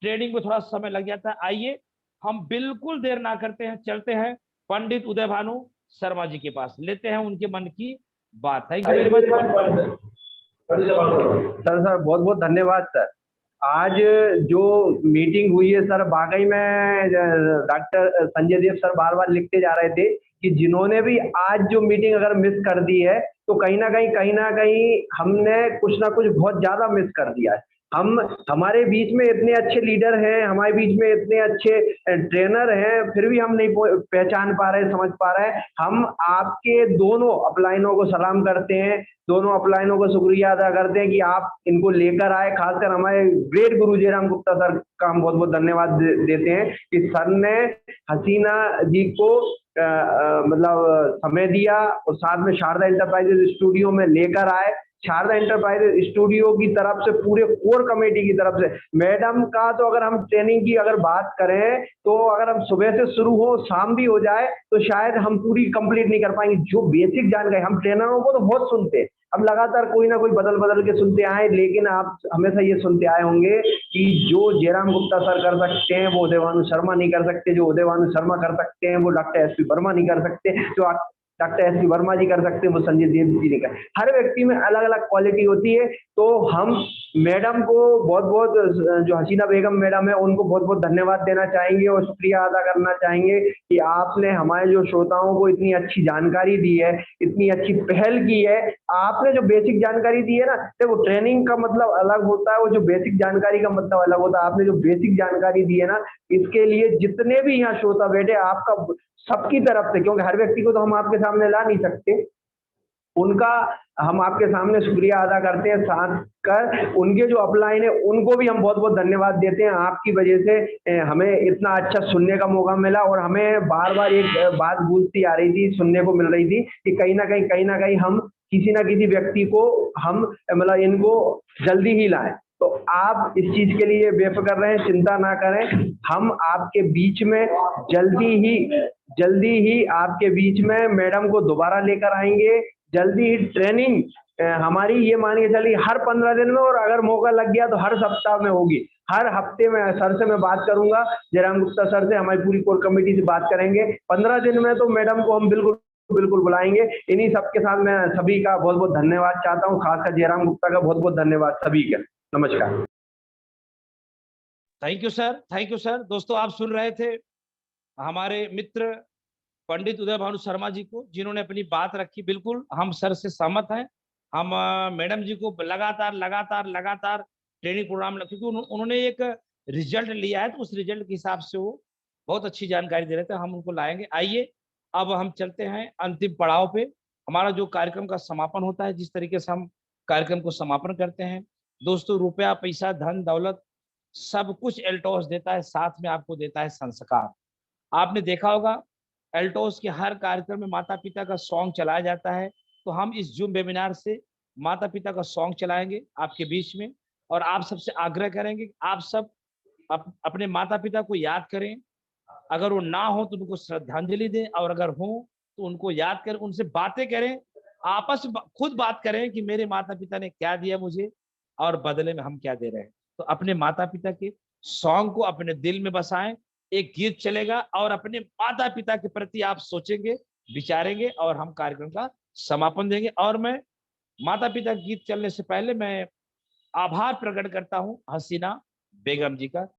ट्रेनिंग में थोड़ा समय लग जाता है। आइए हम बिल्कुल देर ना करते हैं, चलते हैं पंडित उदय भानु शर्मा जी के पास, लेते हैं उनके मन की बात। Thank you very much. Sir बहुत बहुत धन्यवाद सर। आज जो मीटिंग हुई है सर, वाकई में डॉक्टर संजय देव सर बार बार लिखते जा रहे थे कि जिन्होंने भी आज जो मीटिंग अगर मिस कर दी है, तो कहीं ना कहीं हमने कुछ ना कुछ बहुत ज्यादा मिस कर दिया है। हम हमारे बीच में इतने अच्छे लीडर हैं, हमारे बीच में इतने अच्छे ट्रेनर हैं, फिर भी हम नहीं पहचान पा रहे, समझ पा रहे हैं। हम आपके दोनों अपलाइनों को सलाम करते हैं, दोनों अपलाइनों को शुक्रिया अदा करते हैं कि आप इनको लेकर आए। खासकर हमारे ग्रेट गुरु जयराम गुप्ता सर का हम बहुत बहुत धन्यवाद देते हैं कि सर ने हसीना जी को मतलब समय दिया, और साथ में शारदा एंटरप्राइजेज स्टूडियो में लेकर आए। शारदा एंटरप्राइजेज स्टूडियो की तरफ से, पूरे कोर कमेटी की तरफ से, मैडम का तो अगर हम ट्रेनिंग की अगर बात करें, तो अगर हम सुबह से शुरू हो शाम भी हो जाए, तो शायद हम पूरी कंप्लीट नहीं कर पाएंगे। जो बेसिक जानकारी, हम ट्रेनरों को तो बहुत सुनते हैं, हम लगातार कोई ना कोई बदल के सुनते आए, लेकिन आप हमेशा ये सुनते आए होंगे कि जो जयराम गुप्ता सर कर सकते हैं वो उदय भानु शर्मा नहीं कर सकते, जो उदय भानु शर्मा कर सकते हैं वो डॉक्टर एसपी वर्मा नहीं कर सकते, जो डॉक्टर एस सी वर्मा जी कर सकते हैं, वो संजय देव जी ने कर। हर व्यक्ति में अलग अलग क्वालिटी होती है। तो हम मैडम को बहुत बहुत, जो हसीना बेगम मैडम है उनको बहुत बहुत धन्यवाद देना चाहेंगे और शुक्रिया अदा करना चाहेंगे कि आपने हमारे जो श्रोताओं को इतनी अच्छी जानकारी दी है, इतनी अच्छी पहल की है। आपने जो बेसिक जानकारी दी है ना, देखो ट्रेनिंग का मतलब अलग होता है, वो जो बेसिक जानकारी का मतलब अलग होता है। आपने जो बेसिक जानकारी दी है ना, इसके लिए जितने भी यहाँ श्रोता बैठे, आपका सबकी तरफ से, क्योंकि हर व्यक्ति को तो हम आपके सामने ला नहीं सकते, उनका हम आपके सामने शुक्रिया अदा करते हैं। साथ कर उनके जो अपलाइन है उनको भी हम बहुत बहुत धन्यवाद देते हैं। आपकी वजह से हमें इतना अच्छा सुनने का मौका मिला और हमें बार बार एक बात गूंजती आ रही थी, सुनने को मिल रही थी कि कहीं ना कहीं हम किसी ना किसी व्यक्ति को हम मतलब इनको जल्दी ही लाएं। तो आप इस चीज के लिए बेफिक्र रहें, चिंता ना करें। हम आपके बीच में जल्दी ही आपके बीच में मैडम को दोबारा लेकर आएंगे। जल्दी ही ट्रेनिंग हमारी ये मान के चलिए हर 15 दिन में, और अगर मौका लग गया तो हर सप्ताह में होगी। हर हफ्ते में सर से मैं बात करूंगा, जयराम गुप्ता सर से, हमारी पूरी कोर कमेटी से बात करेंगे। 15 दिन में तो मैडम को हम बिल्कुल बुलाएंगे। इन्हीं सबके साथ मैं सभी का बहुत बहुत धन्यवाद चाहता हूँ, खासकर जयराम गुप्ता का बहुत बहुत धन्यवाद सभी का। नमस्कार। Thank you sir, thank you sir. दोस्तों आप सुन रहे थे हमारे मित्र पंडित उदय भानु शर्मा जी को, जिन्होंने अपनी बात रखी। बिल्कुल हम सर से सहमत हैं। हम मैडम जी को लगातार ट्रेनिंग प्रोग्राम, क्योंकि उन्होंने एक रिजल्ट लिया है, तो उस रिजल्ट के हिसाब से वो बहुत अच्छी जानकारी दे रहे थे। हम उनको लाएंगे। आइए अब हम चलते हैं अंतिम पड़ाव पे। हमारा जो कार्यक्रम का समापन होता है, जिस तरीके से हम कार्यक्रम को समापन करते हैं, दोस्तों रुपया पैसा धन दौलत सब कुछ एल्टोस देता है, साथ में आपको देता है संस्कार। आपने देखा होगा एल्टोस के हर कार्यक्रम में माता पिता का सॉन्ग चलाया जाता है। तो हम इस जूम वेबिनार से माता पिता का सॉन्ग चलाएंगे आपके बीच में, और आप सबसे आग्रह करेंगे कि आप सब अपने माता पिता को याद करें। अगर वो ना हो तो उनको श्रद्धांजलि दें, और अगर हो तो उनको याद करें, उनसे बातें करें, आपस में खुद बात करें कि मेरे माता पिता ने क्या दिया मुझे और बदले में हम क्या दे रहे हैं। तो अपने माता पिता के सॉन्ग को अपने दिल में बसाएं। एक गीत चलेगा और अपने माता पिता के प्रति आप सोचेंगे, विचारेंगे, और हम कार्यक्रम का समापन देंगे। और मैं माता पिता गीत चलने से पहले मैं आभार प्रकट करता हूं हसीना बेगम जी का।